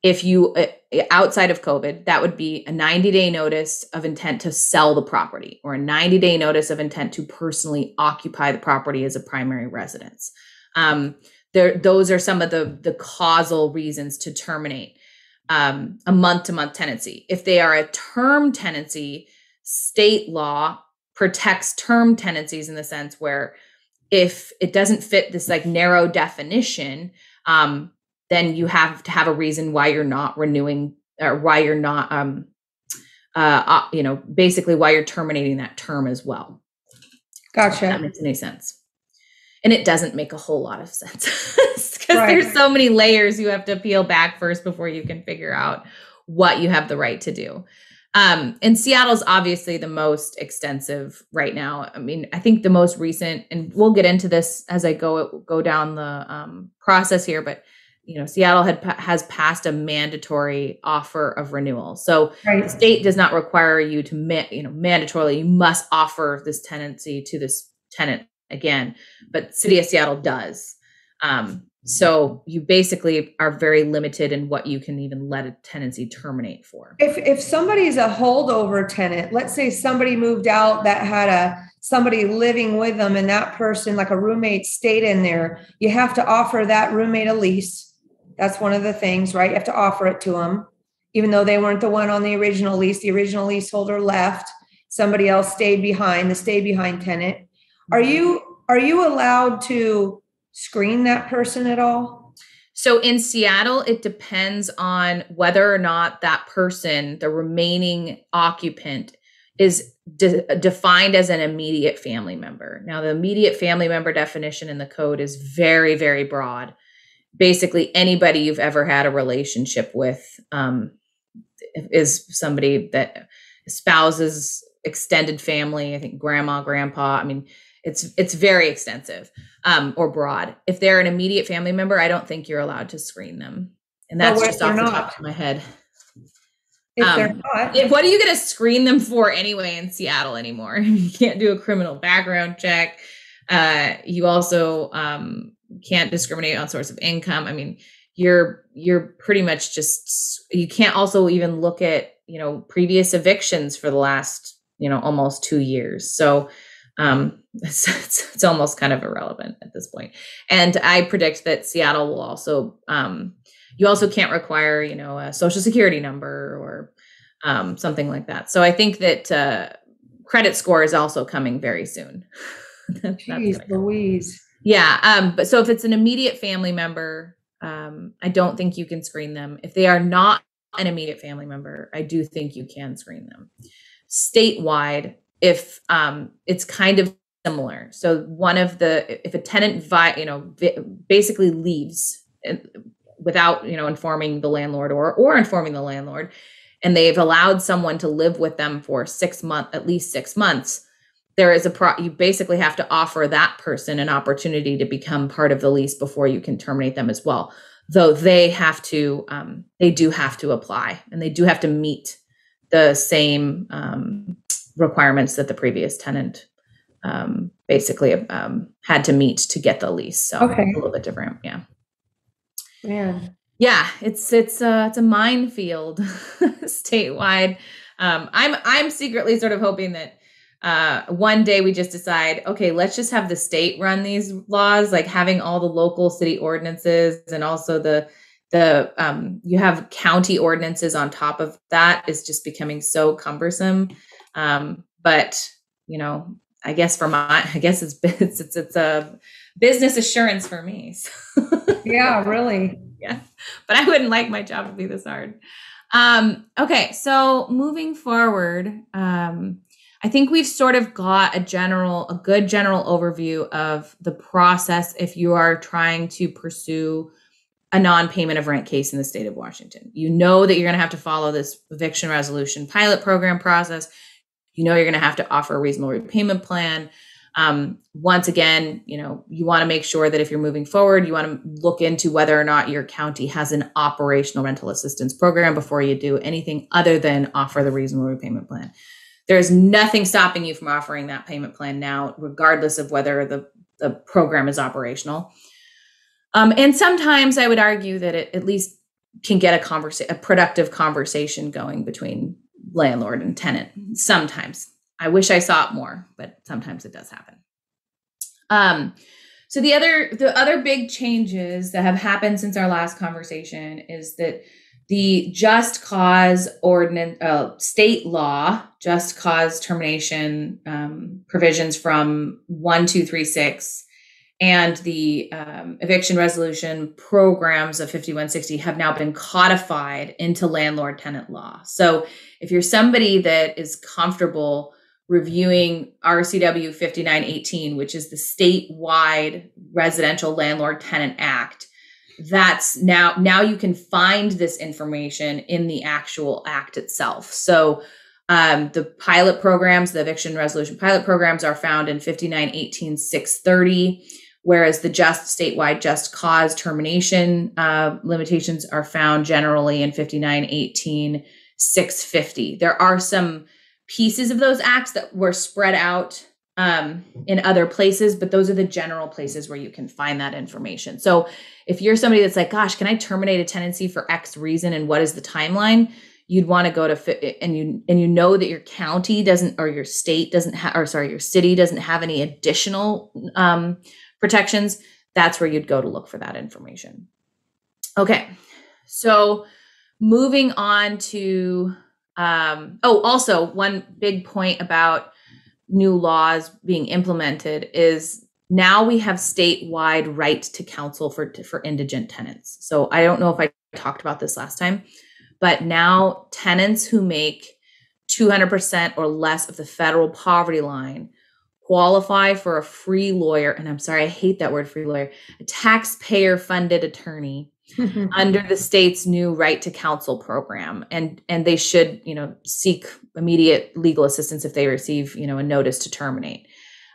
if you, outside of COVID, that would be a 90-day notice of intent to sell the property or a 90-day notice of intent to personally occupy the property as a primary residence. Those are some of the causal reasons to terminate a month-to-month tenancy. If they are a term tenancy, state law protects term tenancies in the sense where if it doesn't fit this like narrow definition, then you have to have a reason why you're not renewing or why you're not, basically why you're terminating that term as well. Gotcha. If that makes any sense. And it doesn't make a whole lot of sense because there's so many layers you have to peel back first before you can figure out what you have the right to do. And Seattle's obviously the most extensive right now. I mean, I think the most recent, and we'll get into this as I go down the process here, but Seattle has passed a mandatory offer of renewal. So the state does not require you to, mandatorily, you must offer this tenancy to this tenant again, but City of Seattle does. So you basically are very limited in what you can even let a tenancy terminate for. If somebody's a holdover tenant, let's say somebody moved out that had somebody living with them and that person, like a roommate, stayed in there, you have to offer that roommate a lease. That's one of the things, right? You have to offer it to them, even though they weren't the one on the original lease. The original leaseholder left. Somebody else stayed behind, the stay behind tenant. Are you allowed to screen that person at all? So in Seattle, it depends on whether or not that person, the remaining occupant, is defined as an immediate family member. Now, the immediate family member definition in the code is very, very broad. Basically, anybody you've ever had a relationship with is somebody that spouses, extended family, I think grandma, grandpa. I mean, it's very extensive or broad. If they're an immediate family member, I don't think you're allowed to screen them. And that's just off the top of my head. If they're not. What are you going to screen them for anyway in Seattle anymore? You can't do a criminal background check. You also can't discriminate on source of income. I mean, you're pretty much you can't also even look at, previous evictions for the last, almost 2 years. So it's almost kind of irrelevant at this point. And I predict that Seattle will also, you also can't require, a social security number or something like that. So I think that credit score is also coming very soon. Jeez Louise. Yeah. But so if it's an immediate family member, I don't think you can screen them. If they are not an immediate family member, I do think you can screen them. Statewide, if it's kind of similar. So if a tenant basically leaves without informing the landlord or informing the landlord, and they've allowed someone to live with them for at least 6 months, there is you basically have to offer that person an opportunity to become part of the lease before you can terminate them as well. Though they do have to apply, and they do have to meet the same requirements that the previous tenant basically had to meet to get the lease. So okay. A little bit different. Yeah. Man. Yeah. It's a minefield statewide. I'm secretly sort of hoping that one day we just decide, okay, let's just have the state run these laws, like having all the local city ordinances and also you have county ordinances on top of that is just becoming so cumbersome. But I guess it's a business assurance for me. So. Yeah, really. Yeah, but I wouldn't like my job to be this hard. Okay, so moving forward, I think we've sort of got a good general overview of the process if you are trying to pursue a non-payment of rent case in the state of Washington. You know that you're going to have to follow this eviction resolution pilot program process. You know you're going to have to offer a reasonable repayment plan. Once again, you want to make sure that if you're moving forward, you want to look into whether or not your county has an operational rental assistance program before you do anything other than offer the reasonable repayment plan. There's nothing stopping you from offering that payment plan now, regardless of whether the program is operational. And sometimes I would argue that it at least can get a productive conversation going between landlord and tenant. Sometimes. I wish I saw it more, but sometimes it does happen. So the other big changes that have happened since our last conversation is that the just cause ordinance, state law, just cause termination provisions from 1236 and the eviction resolution programs of 5160 have now been codified into landlord tenant law. So if you're somebody that is comfortable reviewing RCW 5918, which is the statewide Residential Landlord Tenant Act, that's now you can find this information in the actual act itself. So the pilot programs, the eviction resolution pilot programs are found in 5918-630, whereas the statewide just cause termination limitations are found generally in 5918-650. There are some pieces of those acts that were spread out in other places, but those are the general places where you can find that information. So if you're somebody that's like, gosh, can I terminate a tenancy for X reason and what is the timeline? You'd want to go to, and you know that your county doesn't, or your state doesn't have, or sorry, your city doesn't have any additional protections. That's where you'd go to look for that information. Okay, so moving on to also one big point about new laws being implemented is now we have statewide right to counsel for indigent tenants. So I don't know if I talked about this last time, but now tenants who make 200% or less of the federal poverty line qualify for a free lawyer. And I'm sorry, I hate that word, free lawyer, a taxpayer funded attorney under the state's new right to counsel program. And they should, seek immediate legal assistance if they receive, a notice to terminate.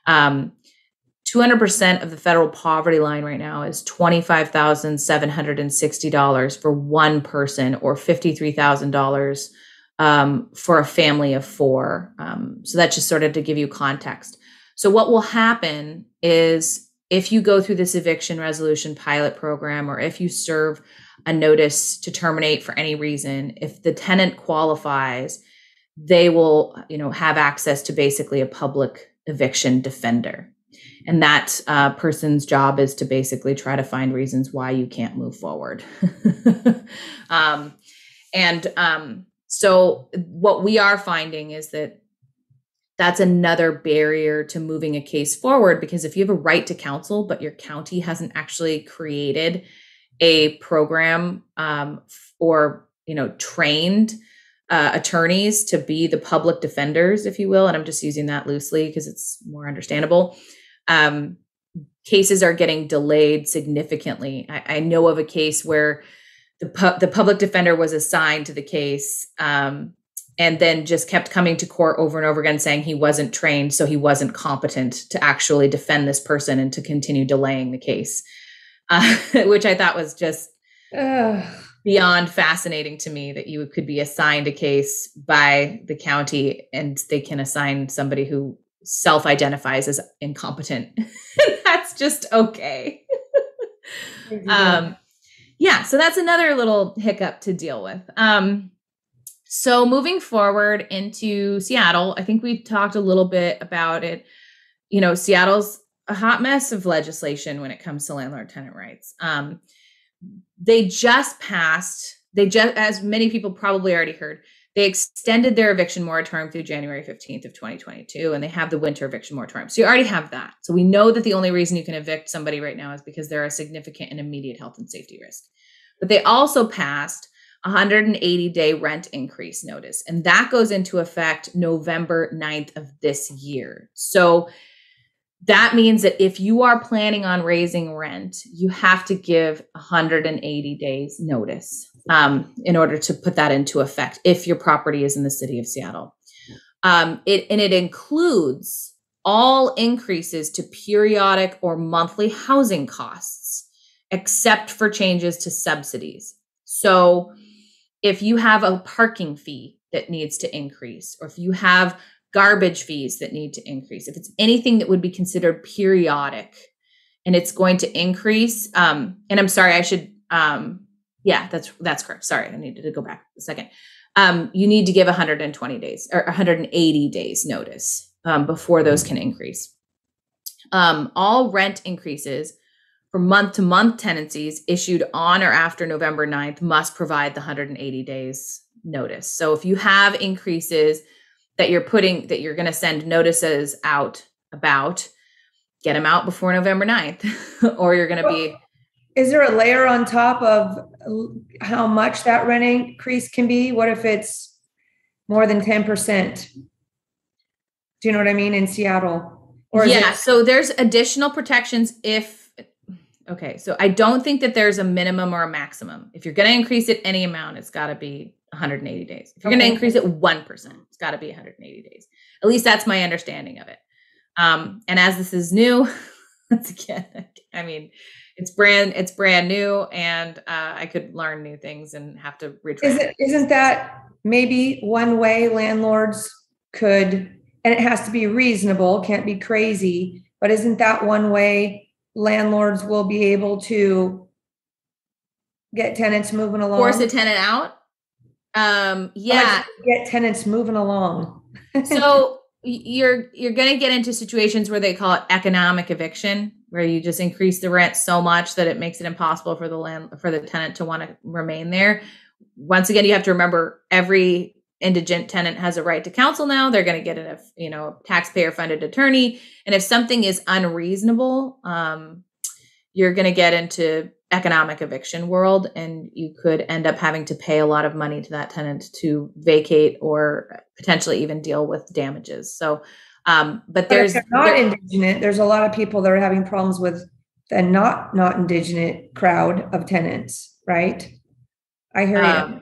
200% of the federal poverty line right now is $25,760 for one person, or $53,000 for a family of four. So that's just sort of to give you context. So what will happen is, if you go through this eviction resolution pilot program, or if you serve a notice to terminate for any reason, if the tenant qualifies, they will, have access to basically a public eviction defender. And that person's job is to basically try to find reasons why you can't move forward. So what we are finding is that that's another barrier to moving a case forward, because if you have a right to counsel, but your county hasn't actually created a program or trained attorneys to be the public defenders, if you will, and I'm just using that loosely because it's more understandable, cases are getting delayed significantly. I know of a case where the public defender was assigned to the case, and then just kept coming to court over and over again saying he wasn't trained, so he wasn't competent to actually defend this person, and to continue delaying the case, which I thought was just beyond fascinating to me, that you could be assigned a case by the county and they can assign somebody who self-identifies as incompetent. That's just okay. So that's another little hiccup to deal with. So moving forward into Seattle, I think we talked a little bit about it. Seattle's a hot mess of legislation when it comes to landlord tenant rights. As many people probably already heard, they extended their eviction moratorium through January 15th of 2022, and they have the winter eviction moratorium. So you already have that. So we know that the only reason you can evict somebody right now is because they're a significant and immediate health and safety risk. But they also passed 180-day rent increase notice, and that goes into effect November 9th of this year. So that means that if you are planning on raising rent, you have to give 180 days notice in order to put that into effect if your property is in the city of Seattle. It includes all increases to periodic or monthly housing costs, except for changes to subsidies. So if you have a parking fee that needs to increase, or if you have garbage fees that need to increase, if it's anything that would be considered periodic and it's going to increase, and I'm sorry, that's correct. Sorry, I needed to go back a second. You need to give 120 days or 180 days notice before those can increase. All rent increases for month-to-month tenancies issued on or after November 9th must provide the 180 days notice. So if you have increases that you're going to send notices out about, get them out before November 9th, or you're going to be. Is there a layer on top of how much that rent increase can be? What if it's more than 10%? Do you know what I mean, in Seattle? So there's additional protections so I don't think that there's a minimum or a maximum. If you're going to increase it any amount, it's got to be 180 days. If you're going to increase it 1%, it's got to be 180 days. At least that's my understanding of it. And as this is new, once again, I mean, it's brand new, and I could learn new things and have to retrain. Isn't that maybe one way landlords could, and it has to be reasonable, can't be crazy, but isn't that one way landlords will be able to get tenants moving along? Force a tenant out? Get tenants moving along. So you're going to get into situations where they call it economic eviction, where you just increase the rent so much that it makes it impossible for the tenant to want to remain there. Once again, you have to remember every indigent tenant has a right to counsel now. They're going to get a taxpayer funded attorney. And if something is unreasonable, you're going to get into economic eviction world, and you could end up having to pay a lot of money to that tenant to vacate or potentially even deal with damages. So, but if they're not indigenous, there's a lot of people that are having problems with the not indigenous crowd of tenants, right? I hear you.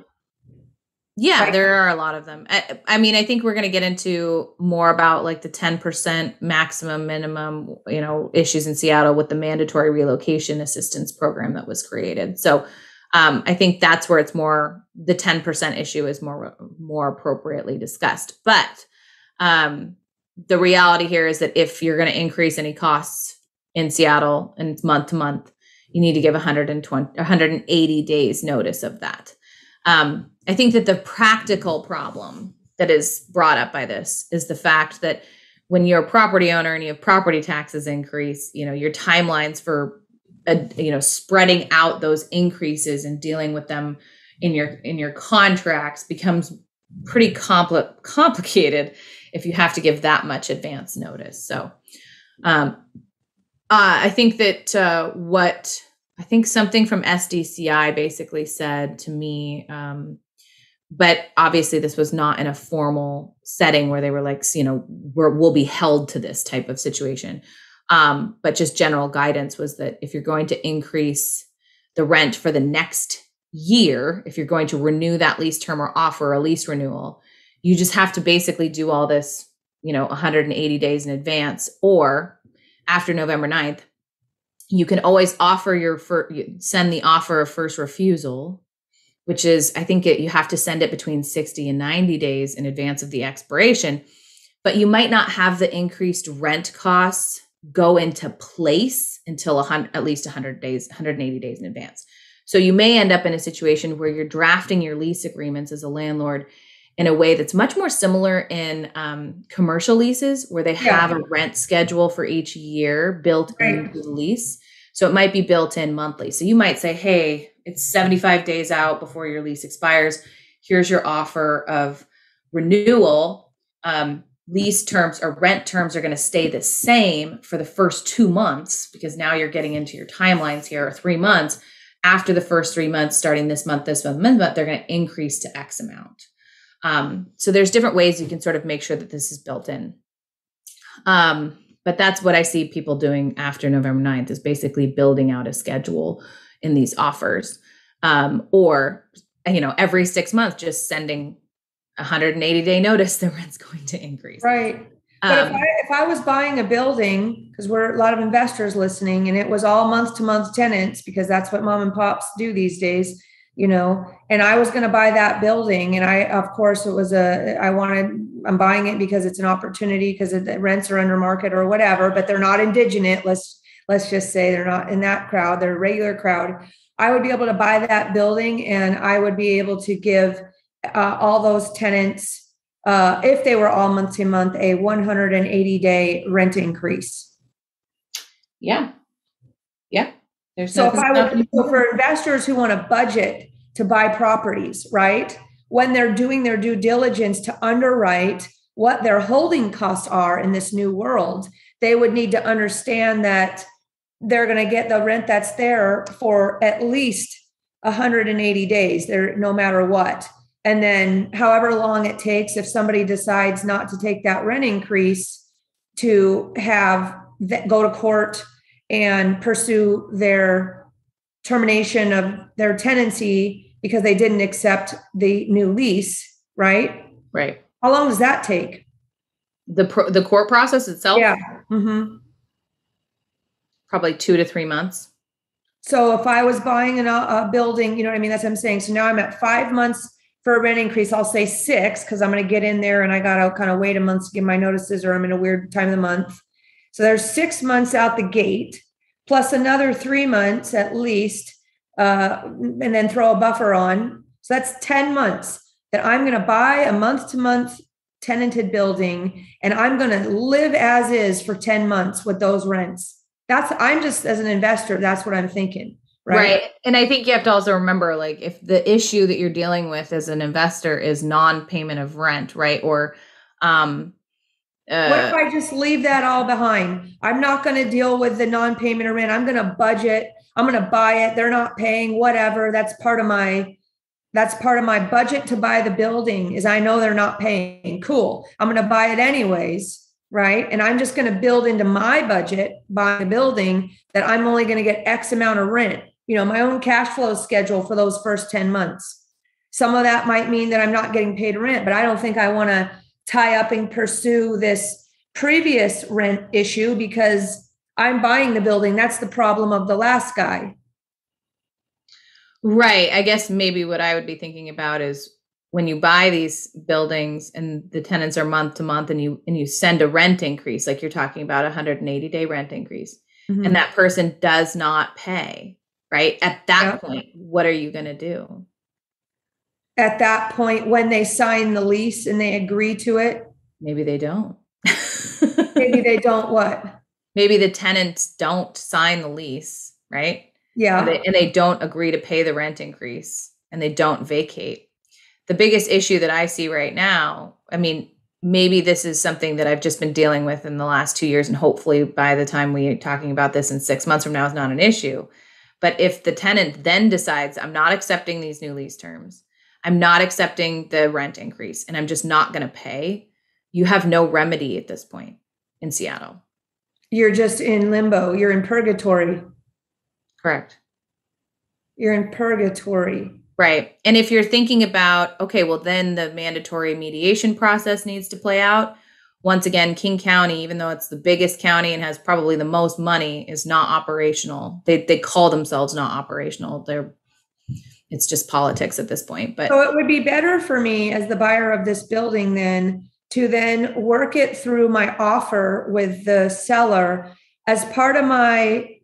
Yeah, right. There are a lot of them. I mean, I think we're going to get into more about like the 10% maximum minimum, issues in Seattle with the mandatory relocation assistance program that was created. So I think that's where it's more, the 10% issue is more appropriately discussed. But the reality here is that if you're going to increase any costs in Seattle and it's month to month, you need to give 180 days notice of that. I think that the practical problem that is brought up by this is the fact that when you're a property owner and you have property taxes increase, your timelines for, spreading out those increases and dealing with them in your contracts becomes pretty complicated if you have to give that much advance notice. So, I think that something from SDCI basically said to me, but obviously this was not in a formal setting where they were like, we'll be held to this type of situation. But just general guidance was that if you're going to increase the rent for the next year, if you're going to renew that lease term or offer a lease renewal, you just have to basically do all this, 180 days in advance, or after November 9th, you can always send the offer of first refusal, which is, I think you have to send it between 60 and 90 days in advance of the expiration, but you might not have the increased rent costs go into place until at least 180 days in advance. So you may end up in a situation where you're drafting your lease agreements as a landlord in a way that's much more similar in commercial leases, where they have a rent schedule for each year built into the lease. So it might be built in monthly. So you might say, hey, it's 75 days out before your lease expires. Here's your offer of renewal. Lease terms or rent terms are going to stay the same for the first 2 months, because now you're getting into your timelines here, or 3 months. After the first 3 months, starting this month, they're going to increase to X amount. So there's different ways you can sort of make sure that this is built in. But that's what I see people doing after November 9th, is basically building out a schedule in these offers. Or, every 6 months, just sending 180-day notice, the rent's going to increase. Right. But if I was buying a building, because we're a lot of investors listening, and it was all month-to-month tenants, because that's what mom and pops do these days, and I was going to buy that building, and I'm buying it because it's an opportunity, because the rents are under market or whatever, but they're not indigent. Let's just say they're not in that crowd. They're a regular crowd. I would be able to buy that building, and I would be able to give all those tenants, if they were all month to month, a 180-day rent increase. Yeah. So for investors who want to budget to buy properties, right? When they're doing their due diligence to underwrite what their holding costs are in this new world, they would need to understand that they're going to get the rent that's there for at least 180 days there, no matter what. And then however long it takes, if somebody decides not to take that rent increase, to go to court and pursue their termination of their tenancy because they didn't accept the new lease, right? Right. How long does that take? The court process itself? Yeah. Mm-hmm. Probably 2 to 3 months. So if I was buying a building, that's what I'm saying. So now I'm at 5 months for a rent increase. I'll say 6, because I'm going to get in there and I got to kind of wait a month to give my notices, or I'm in a weird time of the month. So there's 6 months out the gate, plus another 3 months at least, and then throw a buffer on. So that's 10 months that I'm going to buy a month-to-month tenanted building, and I'm going to live as is for 10 months with those rents. I'm just, as an investor, that's what I'm thinking. Right. And I think you have to also remember, like, if the issue that you're dealing with as an investor is non-payment of rent, right? Or, what if I just leave that all behind? I'm not going to deal with the non-payment of rent. I'm going to budget. I'm going to buy it. They're not paying, whatever. That's part of my budget to buy the building, is I know they're not paying. Cool. I'm going to buy it anyways. Right. And I'm just going to build into my budget, buy a building, that I'm only going to get X amount of rent, my own cash flow schedule for those first 10 months. Some of that might mean that I'm not getting paid rent, but I don't think I want to tie up and pursue this previous rent issue, because I'm buying the building. That's the problem of the last guy. Right. I guess maybe what I would be thinking about is, when you buy these buildings and the tenants are month to month, and you send a rent increase, like you're talking about 180-day rent increase, and that person does not pay, right? At that point, what are you going to do? At that point, when they sign the lease and they agree to it? Maybe they don't. Maybe they don't what? Maybe the tenants don't sign the lease, right? Yeah. And they don't agree to pay the rent increase, and they don't vacate. The biggest issue that I see right now, maybe this is something that I've just been dealing with in the last 2 years, and hopefully by the time we're talking about this in 6 months from now, is not an issue. But if the tenant then decides, I'm not accepting these new lease terms, I'm not accepting the rent increase, and I'm just not going to pay, you have no remedy at this point in Seattle. You're just in limbo. You're in purgatory. Correct. You're in purgatory. Right. And if you're thinking about, okay, well, then the mandatory mediation process needs to play out. Once again, King County, even though it's the biggest county and has probably the most money, is not operational. They call themselves not operational. It's just politics at this point. But so it would be better for me as the buyer of this building then to then work it through my offer with the seller. As part of my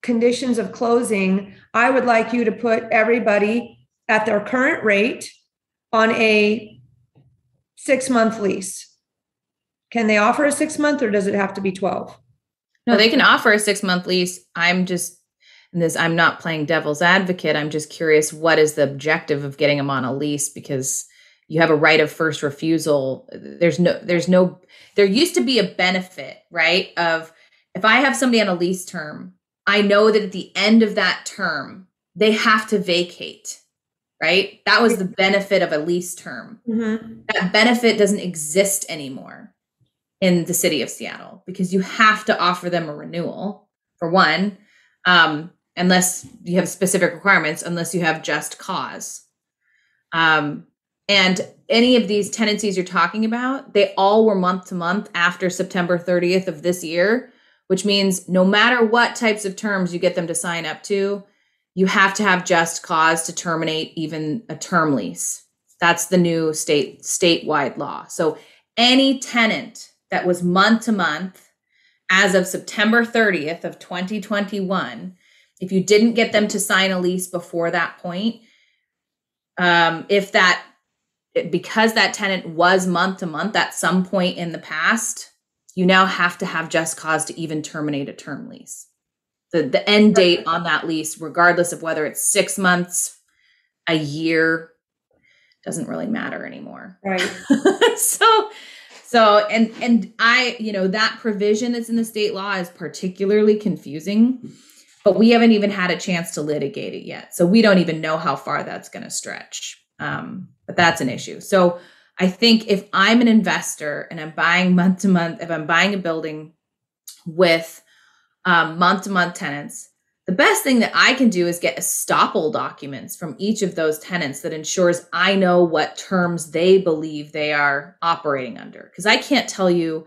conditions of closing, I would like you to put everybody at their current rate on a 6-month lease. Can they offer a 6-month or does it have to be 12? No, they can offer a 6-month lease. I'm not playing devil's advocate. I'm just curious, what is the objective of getting them on a lease? Because you have a right of first refusal. There used to be a benefit, right? Of if I have somebody on a lease term, I know that at the end of that term, they have to vacate, right? That was the benefit of a lease term. Mm-hmm. That benefit doesn't exist anymore in the city of Seattle because you have to offer them a renewal, for one, unless you have specific requirements, unless you have just cause. And any of these tenancies you're talking about, they all were month to month after September 30th of this year, which means no matter what types of terms you get them to sign up to, you have to have just cause to terminate even a term lease. That's the new statewide law. So any tenant that was month to month as of September 30th of 2021, if you didn't get them to sign a lease before that point, because that tenant was month to month at some point in the past, you now have to have just cause to even terminate a term lease. The end date on that lease, regardless of whether it's 6 months, a year, doesn't really matter anymore. Right. And that provision that's in the state law is particularly confusing, but we haven't even had a chance to litigate it yet. So we don't even know how far that's going to stretch. But that's an issue. So I think if I'm an investor and I'm buying month to month, if I'm buying a building with month to month tenants, the best thing that I can do is get estoppel documents from each of those tenants that ensures I know what terms they believe they are operating under. Because I can't tell you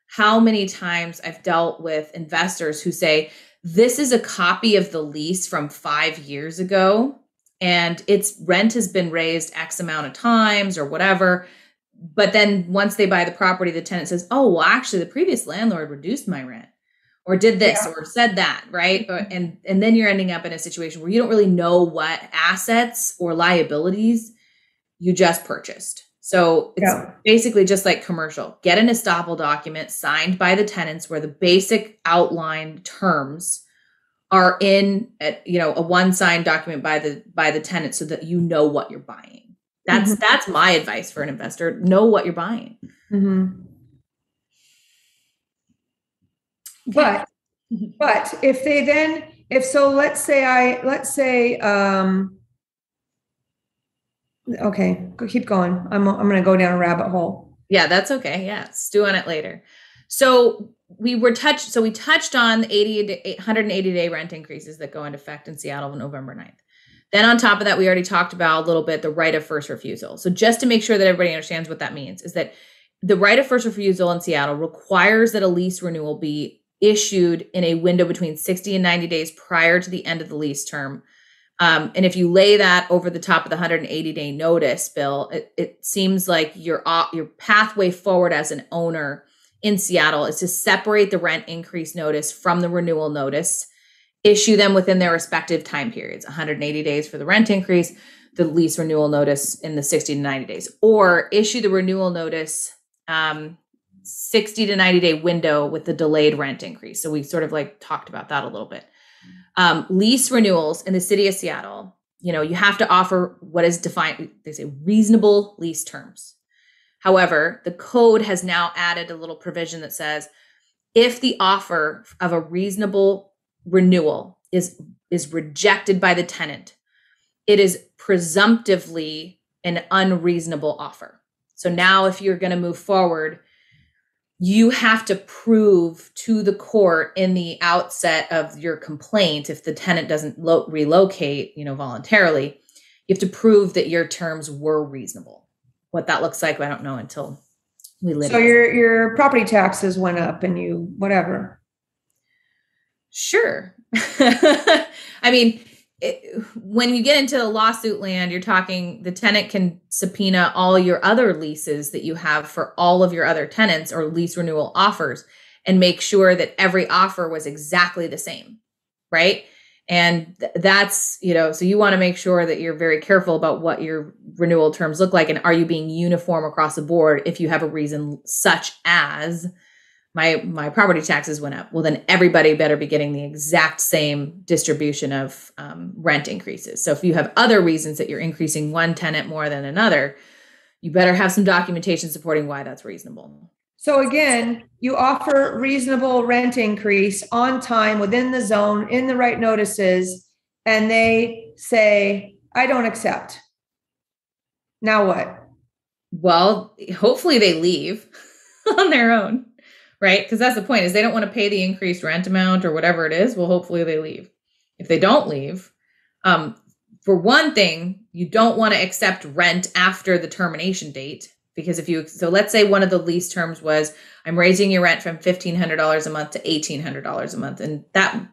how many times I've dealt with investors who say, this is a copy of the lease from 5 years ago, and its rent has been raised X amount of times or whatever. But then once they buy the property, the tenant says, oh, well, actually, the previous landlord reduced my rent or did this or said that, right? And then you're ending up in a situation where you don't really know what assets or liabilities you just purchased. So it's basically just like commercial. Get an estoppel document signed by the tenants where the basic outlined terms are in a one signed document by the tenant so that you know what you're buying. That's my advice for an investor. Know what you're buying. Mm-hmm. But let's say okay, keep going. I'm going to go down a rabbit hole. Yeah, that's okay. Yeah, stew on it later. So we touched on the 180-day rent increases that go into effect in Seattle on November 9th. Then on top of that, we already talked about a little bit the right of first refusal. So just to make sure that everybody understands what that means is that the right of first refusal in Seattle requires that a lease renewal be issued in a window between 60 and 90 days prior to the end of the lease term. And if you lay that over the top of the 180-day notice, Bill, it seems like your pathway forward as an owner in Seattle is to separate the rent increase notice from the renewal notice, issue them within their respective time periods, 180 days for the rent increase, the lease renewal notice in the 60 to 90 days, or issue the renewal notice 60 to 90 day window with the delayed rent increase. So we sort of like talked about that a little bit. Lease renewals in the city of Seattle, you have to offer what is defined, they say reasonable lease terms. However, the code has now added a little provision that says if the offer of a reasonable renewal is rejected by the tenant, it is presumptively an unreasonable offer. So now if you're going to move forward, you have to prove to the court in the outset of your complaint, if the tenant doesn't relocate, voluntarily, you have to prove that your terms were reasonable. What that looks like, I don't know until we litigate. So your property taxes went up and you whatever. Sure. I mean, when you get into the lawsuit land, you're talking the tenant can subpoena all your other leases that you have for all of your other tenants or lease renewal offers and make sure that every offer was exactly the same, right? And that's, so you want to make sure that you're very careful about what your renewal terms look like. And are you being uniform across the board? If you have a reason such as my property taxes went up, well, then everybody better be getting the exact same distribution of rent increases. So if you have other reasons that you're increasing one tenant more than another, you better have some documentation supporting why that's reasonable. So again, you offer reasonable rent increase on time within the zone in the right notices, and they say, I don't accept. Now what? Well, hopefully they leave on their own, right? Because that's the point, is they don't want to pay the increased rent amount or whatever it is. Well, hopefully they leave. If they don't leave, for one thing, you don't want to accept rent after the termination date. Because so let's say one of the lease terms was, I'm raising your rent from $1,500 a month to $1,800 a month. And that,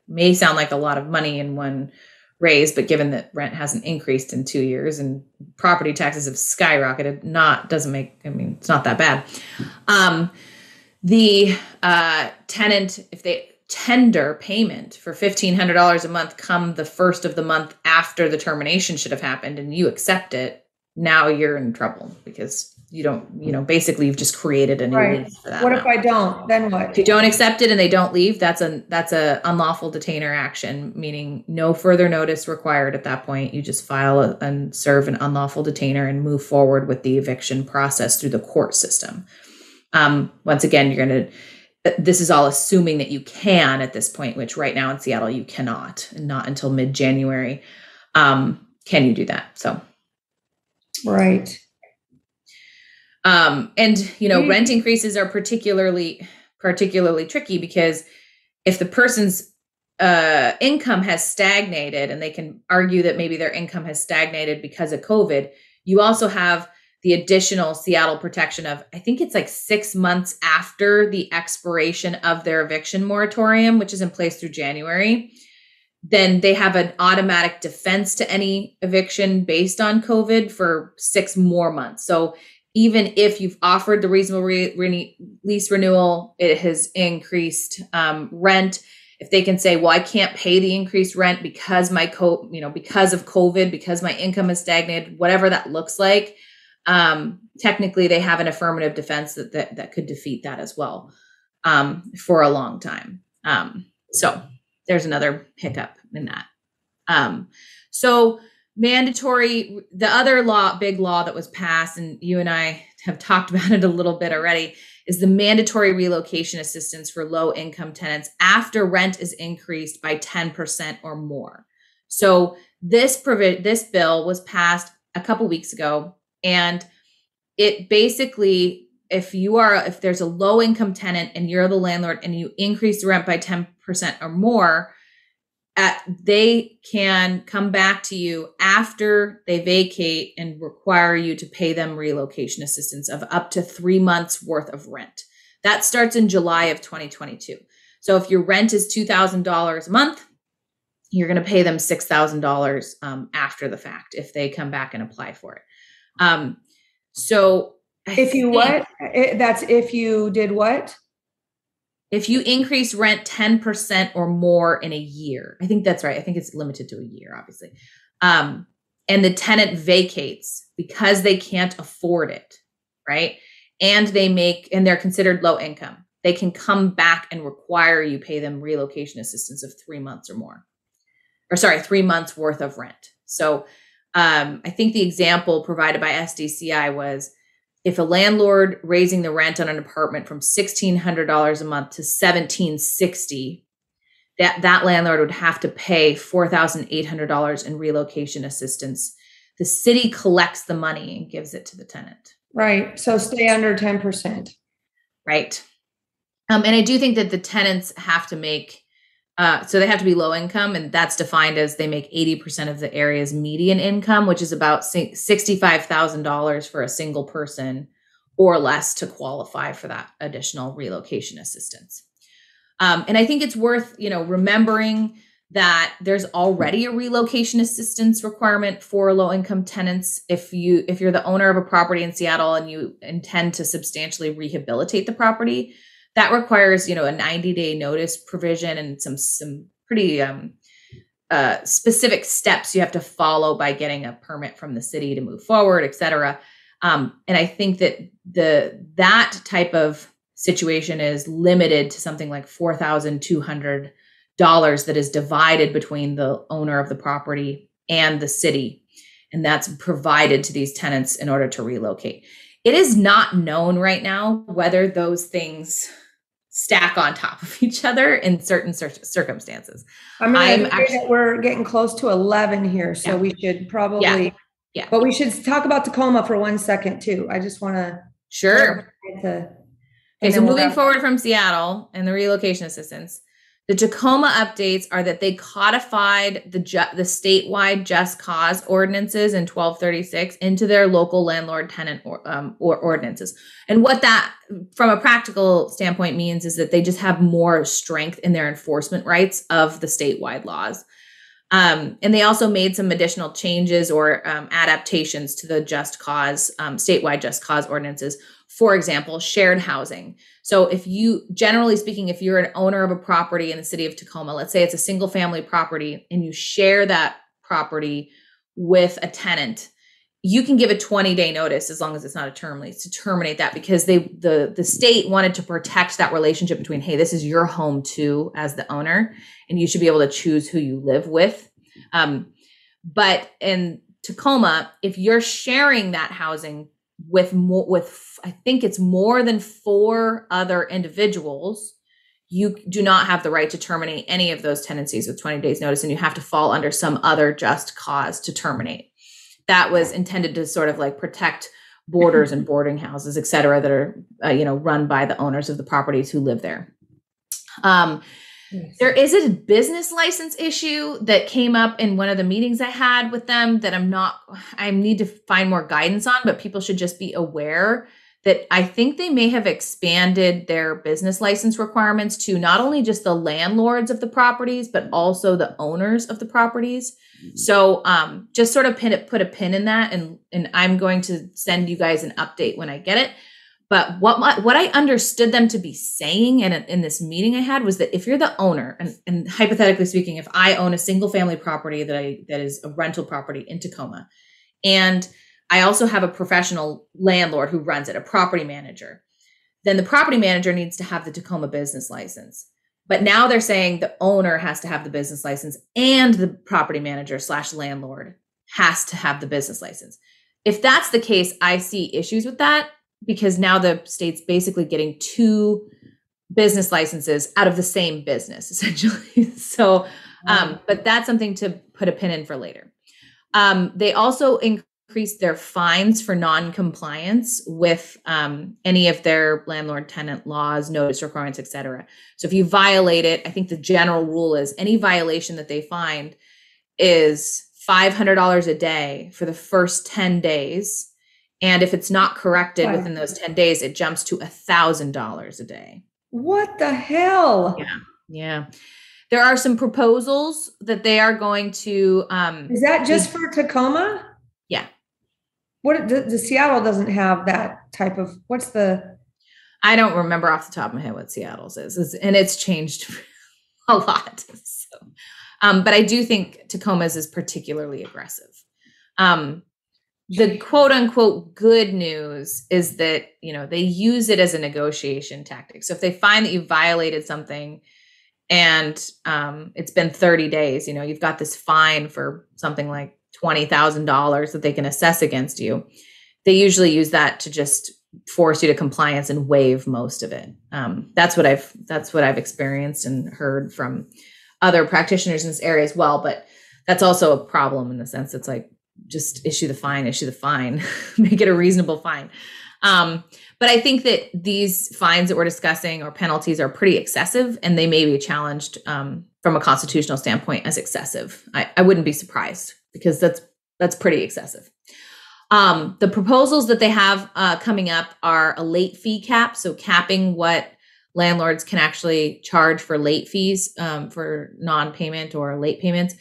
may sound like a lot of money in one raise, but given that rent hasn't increased in 2 years and property taxes have skyrocketed, it's not that bad. The tenant, if they tender payment for $1,500 a month come the first of the month after the termination should have happened and you accept it, now you're in trouble because you don't, basically you've just created a new lease for that. What if I don't? Then what? If you don't accept it and they don't leave, that's a unlawful detainer action, meaning no further notice required at that point. You just file and serve an unlawful detainer and move forward with the eviction process through the court system. Once again, this is all assuming that you can at this point, which right now in Seattle, you cannot, and not until mid-January. Can you do that? So. Right. Rent increases are particularly tricky because if the person's income has stagnated, and they can argue that maybe their income has stagnated because of COVID, you also have the additional Seattle protection of, I think it's like 6 months after the expiration of their eviction moratorium, which is in place through January. Then they have an automatic defense to any eviction based on COVID for 6 more months. So even if you've offered the reasonable lease renewal, it has increased rent. If they can say, well, I can't pay the increased rent because because of COVID, because my income is stagnated, whatever that looks like, technically they have an affirmative defense that could defeat that as well for a long time. So there's another hiccup in that. So mandatory, the other big law that was passed, and you and I have talked about it a little bit already, is the mandatory relocation assistance for low income tenants after rent is increased by 10% or more. So this bill was passed a couple weeks ago, and it basically, if there's a low income tenant and you're the landlord and you increase the rent by 10% or more, they can come back to you after they vacate and require you to pay them relocation assistance of up to 3 months worth of rent. That starts in July of 2022. So if your rent is $2,000 a month, you're going to pay them $6,000 after the fact if they come back and apply for it. So if you what? That's if you did what? If you increase rent 10% or more in a year, I think that's right. I think it's limited to a year, obviously. And the tenant vacates because they can't afford it, right? And they're considered low income. They can come back and require you pay them relocation assistance of 3 months or more. 3 months worth of rent. So I think the example provided by SDCI was, if a landlord raising the rent on an apartment from $1,600 a month to $1,760, that landlord would have to pay $4,800 in relocation assistance. The city collects the money and gives it to the tenant. Right. So stay under 10%. Right. And I do think that the tenants have to make, so they have to be low income, and that's defined as they make 80% of the area's median income, which is about $65,000 for a single person or less to qualify for that additional relocation assistance. And I think it's worth, remembering that there's already a relocation assistance requirement for low income tenants. If you're the owner of a property in Seattle and you intend to substantially rehabilitate the property, that requires, a 90-day notice provision and some specific steps you have to follow by getting a permit from the city to move forward, et cetera. And I think that that type of situation is limited to something like $4,200 that is divided between the owner of the property and the city. And that's provided to these tenants in order to relocate. It is not known right now whether those things stack on top of each other in certain circumstances. I'm actually that we're getting close to 11 here, so we should probably. Yeah. But we should talk about Tacoma for 1 second too. I just want to. Sure. Okay, so moving forward from Seattle and the relocation assistance, the Tacoma updates are that they codified the statewide just cause ordinances in 1236 into their local landlord tenant or ordinances. And what that, from a practical standpoint, means is that they just have more strength in their enforcement rights of the statewide laws. And they also made some additional changes or adaptations to the just cause, statewide just cause ordinances. For example, shared housing. So generally speaking, if you're an owner of a property in the city of Tacoma, let's say it's a single family property and you share that property with a tenant, you can give a 20-day notice as long as it's not a term lease to terminate that, because the state wanted to protect that relationship between, hey, this is your home too as the owner, and you should be able to choose who you live with. But in Tacoma, if you're sharing that housing with I think it's more than 4 other individuals, you do not have the right to terminate any of those tenancies with 20 days notice, and you have to fall under some other just cause to terminate. That was intended to sort of like protect boarders and boarding houses, et cetera, that are, run by the owners of the properties who live there. There is a business license issue that came up in one of the meetings I had with them that I need to find more guidance on, but people should just be aware that I think they may have expanded their business license requirements to not only just the landlords of the properties, but also the owners of the properties. So just sort of put a pin in that, and I'm going to send you guys an update when I get it. But what I understood them to be saying in this meeting I had was that if you're the owner, and hypothetically speaking, if I own a single family property that is a rental property in Tacoma, and I also have a professional landlord who runs it, a property manager, then the property manager needs to have the Tacoma business license. But now they're saying the owner has to have the business license and the property manager / landlord has to have the business license. If that's the case, I see issues with that, because now the state's basically getting 2 business licenses out of the same business, essentially. So, but that's something to put a pin in for later. They also increased their fines for non-compliance with any of their landlord-tenant laws, notice requirements, et cetera. So if you violate it, I think the general rule is any violation that they find is $500 a day for the first 10 days. And if it's not corrected within those 10 days, it jumps to $1,000 a day. What the hell? Yeah. There are some proposals that they are going to. Is that just for Tacoma? Yeah. What the Seattle doesn't have that type of. What's the? I don't remember off the top of my head what Seattle's is, and it's changed a lot. So, but I do think Tacoma's is particularly aggressive. The quote unquote good news is that, they use it as a negotiation tactic. So if they find that you violated something and it's been 30 days, you've got this fine for something like $20,000 that they can assess against you. They usually use that to just force you to compliance and waive most of it. That's what I've experienced and heard from other practitioners in this area as well. But that's also a problem in the sense it's like, just issue the fine, make it a reasonable fine. But I think that these fines that we're discussing or penalties are pretty excessive, and they may be challenged from a constitutional standpoint as excessive. I wouldn't be surprised, because that's pretty excessive. The proposals that they have coming up are a late fee cap. So capping what landlords can actually charge for late fees for non-payment or late payments,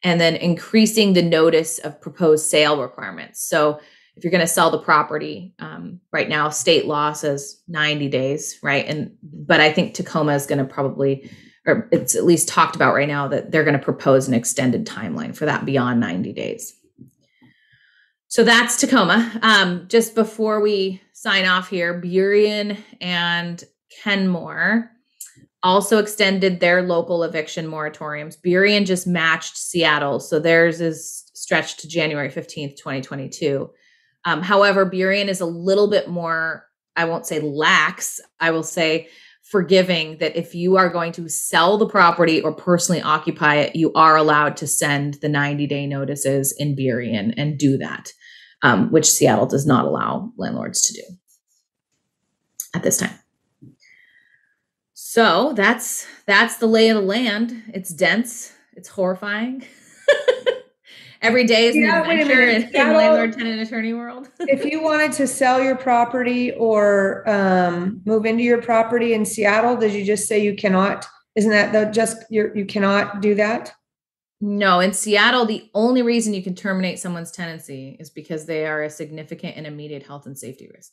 and then increasing the notice of proposed sale requirements. So if you're going to sell the property, right now, state law says 90 days, right? But I think Tacoma is going to probably or it's at least talked about right now that they're going to propose an extended timeline for that beyond 90 days. So that's Tacoma. Just before we sign off here, Burien and Kenmore also extended their local eviction moratoriums. Burien just matched Seattle, so theirs is stretched to January 15th, 2022. However, Burien is a little bit more, I won't say lax, I will say forgiving, that if you are going to sell the property or personally occupy it, you are allowed to send the 90-day notices in Burien and do that, which Seattle does not allow landlords to do at this time. So that's the lay of the land. It's dense. It's horrifying. Every day is an adventure in landlord, tenant, attorney world. If you wanted to sell your property or move into your property in Seattle, did you just say you cannot? Isn't that you cannot do that? No, in Seattle, the only reason you can terminate someone's tenancy is because they are a significant and immediate health and safety risk.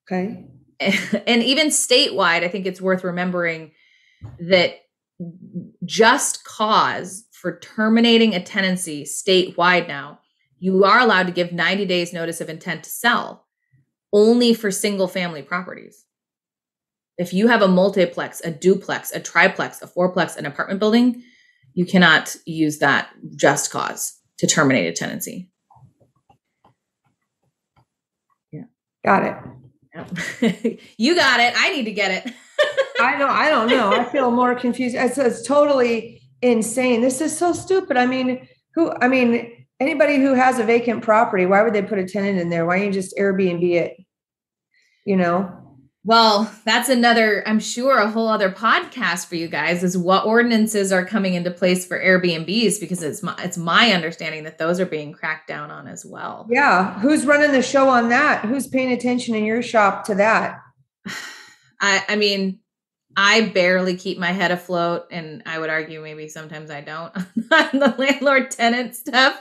Okay. And even statewide, I think it's worth remembering that just cause for terminating a tenancy statewide now, you are allowed to give 90 days notice of intent to sell only for single family properties. If you have a multiplex, a duplex, a triplex, a fourplex, an apartment building, you cannot use that just cause to terminate a tenancy. Yeah. Got it. You got it. I need to get it. I don't know. I feel more confused. It's totally insane. This is so stupid. Anybody who has a vacant property, why would they put a tenant in there? Why don't you just Airbnb it? Well, that's another, I'm sure, a whole other podcast for you guys, is what ordinances are coming into place for Airbnbs, because it's my understanding that those are being cracked down on as well. Yeah. Who's running the show on that? Who's paying attention in your shop to that? I barely keep my head afloat, and I would argue maybe sometimes I don't on the landlord tenant stuff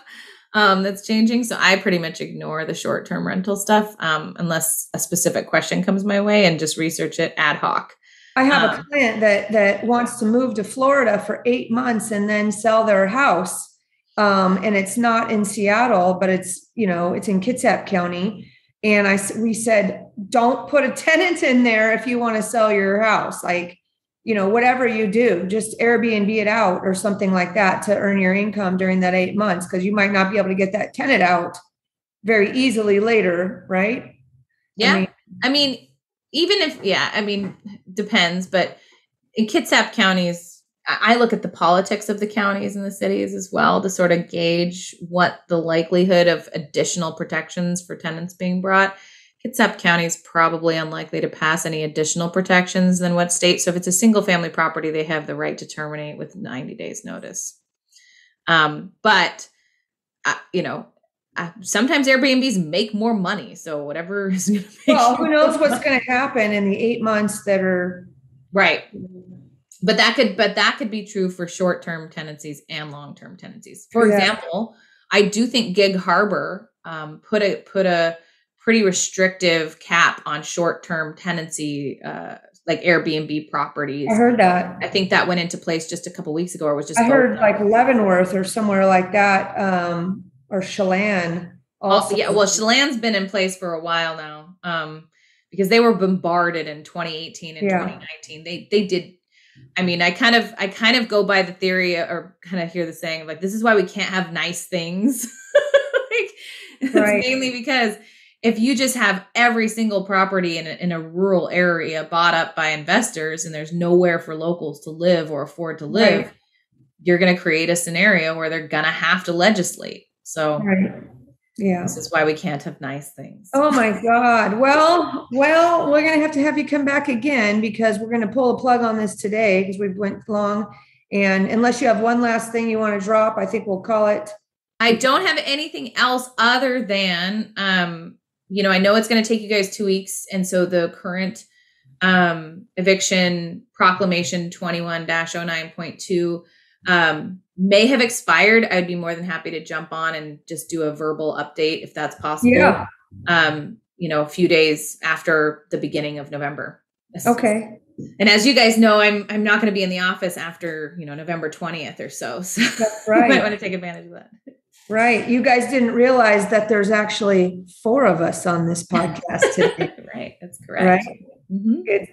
that's changing. So I pretty much ignore the short-term rental stuff unless a specific question comes my way, and just research it ad hoc. I have a client that wants to move to Florida for 8 months and then sell their house. And it's not in Seattle, but it's in Kitsap County. And we said, don't put a tenant in there if you want to sell your house. Whatever you do, just Airbnb it out or something like that to earn your income during that 8 months, because you might not be able to get that tenant out very easily later, right? Yeah. Depends. But in Kitsap counties, I look at the politics of the counties and the cities as well to sort of gauge what the likelihood of additional protections for tenants being brought. Kitsap County is probably unlikely to pass any additional protections than what state. So if it's a single family property, they have the right to terminate with 90 days notice. Sometimes Airbnbs make more money. So whatever is going to make. Well, who knows what's going to happen in the 8 months that are right. But that could be true for short-term tenancies and long-term tenancies. For example, I do think Gig Harbor put a pretty restrictive cap on short-term tenancy, like Airbnb properties. I heard that. I think that went into place just a couple weeks ago, or was just. I heard like Leavenworth or somewhere like that, or Chelan. Also. Yeah, well, Chelan's been in place for a while now, because they were bombarded in 2018 and 2019. They did. I kind of go by the theory, or kind of hear the saying, like, this is why we can't have nice things. Right. Mainly because if you just have every single property in a rural area bought up by investors, and there's nowhere for locals to live or afford to live, right, you're going to create a scenario where they're going to have to legislate. So right. Yeah. This is why we can't have nice things. Oh my God. Well, we're going to have you come back again, because we're going to pull a plug on this today because we went long. And unless you have one last thing you want to drop, I think we'll call it. I don't have anything else other than, I know it's going to take you guys 2 weeks. And so the current eviction proclamation 21-09.2 may have expired. I'd be more than happy to jump on and just do a verbal update if that's possible. Yeah. A few days after the beginning of November. Okay. And as you guys know, I'm not going to be in the office after, November 20th or so. So That's right. you might want to take advantage of that. Right. You guys didn't realize that there's actually 4 of us on this podcast today. Right. That's correct. Right.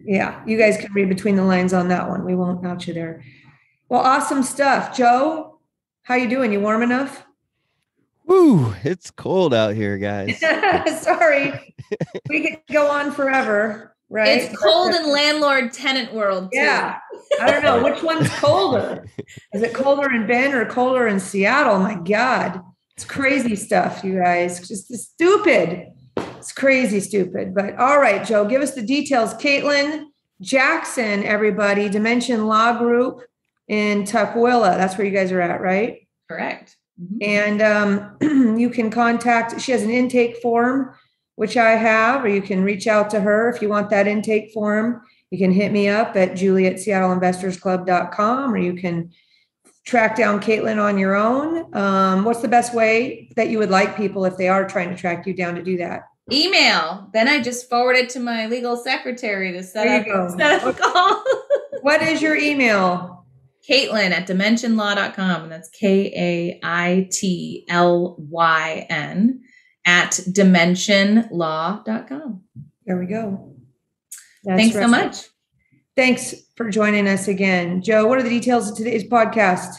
Yeah. You guys can read between the lines on that one. We won't out you there. Well, awesome stuff. Joe, how you doing? You warm enough? Woo, it's cold out here, guys. Sorry. We could go on forever, right? It's cold in landlord tenant world too. Yeah. I don't know. Which one's colder? Is it colder in Bend or colder in Seattle? My God. It's crazy stuff, you guys. Just stupid. It's crazy stupid. But all right, Joe, give us the details. Kaitlyn Jackson, everybody, Dimension Law Group in Tukwila. That's where you guys are at, right? Correct. And you can contact, she has an intake form, which I have, or you can reach out to her if you want that intake form. You can hit me up at julie@seattleinvestorsclub.com, or you can track down Kaitlyn on your own. What's the best way that you would like people, if they are trying to track you down, to do that? Email. Then I just forward it to my legal secretary to set up a call. What is your email? Kaitlyn@dimensionlaw.com. And that's KAITLYN @dimensionlaw.com. There we go. Thanks so much. Thanks for joining us again. Joe, what are the details of today's podcast?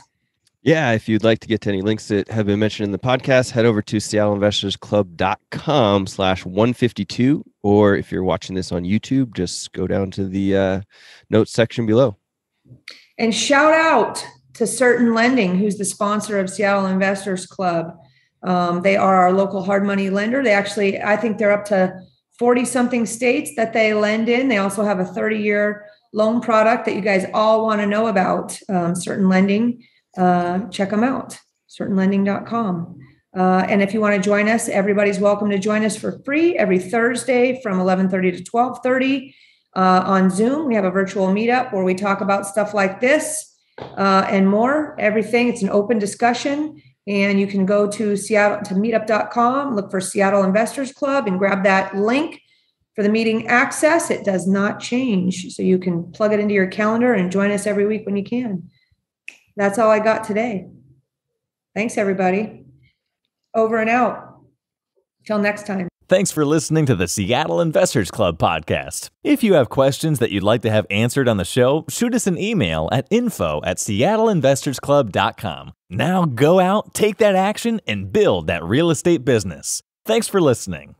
Yeah, if you'd like to get to any links that have been mentioned in the podcast, head over to seattleinvestorsclub.com/152. Or if you're watching this on YouTube, just go down to the notes section below. And shout out to Certain Lending, who's the sponsor of Seattle Investors Club. They are our local hard money lender. They actually, I think they're up to 40 something states that they lend in. They also have a 30-year loan product that you guys all want to know about. Certain Lending. Check them out, certainlending.com. And if you want to join us, everybody's welcome to join us for free every Thursday from 11:30 to 12:30 on Zoom. We have a virtual meetup where we talk about stuff like this and more, everything. It's an open discussion, and you can go to meetup.com, look for Seattle Investors Club, and grab that link for the meeting access. It does not change, so you can plug it into your calendar and join us every week when you can. That's all I got today. Thanks, everybody. Over and out. Till next time. Thanks for listening to the Seattle Investors Club podcast. If you have questions that you'd like to have answered on the show, shoot us an email at info@seattleinvestorsclub.com. Now go out, take that action, and build that real estate business. Thanks for listening.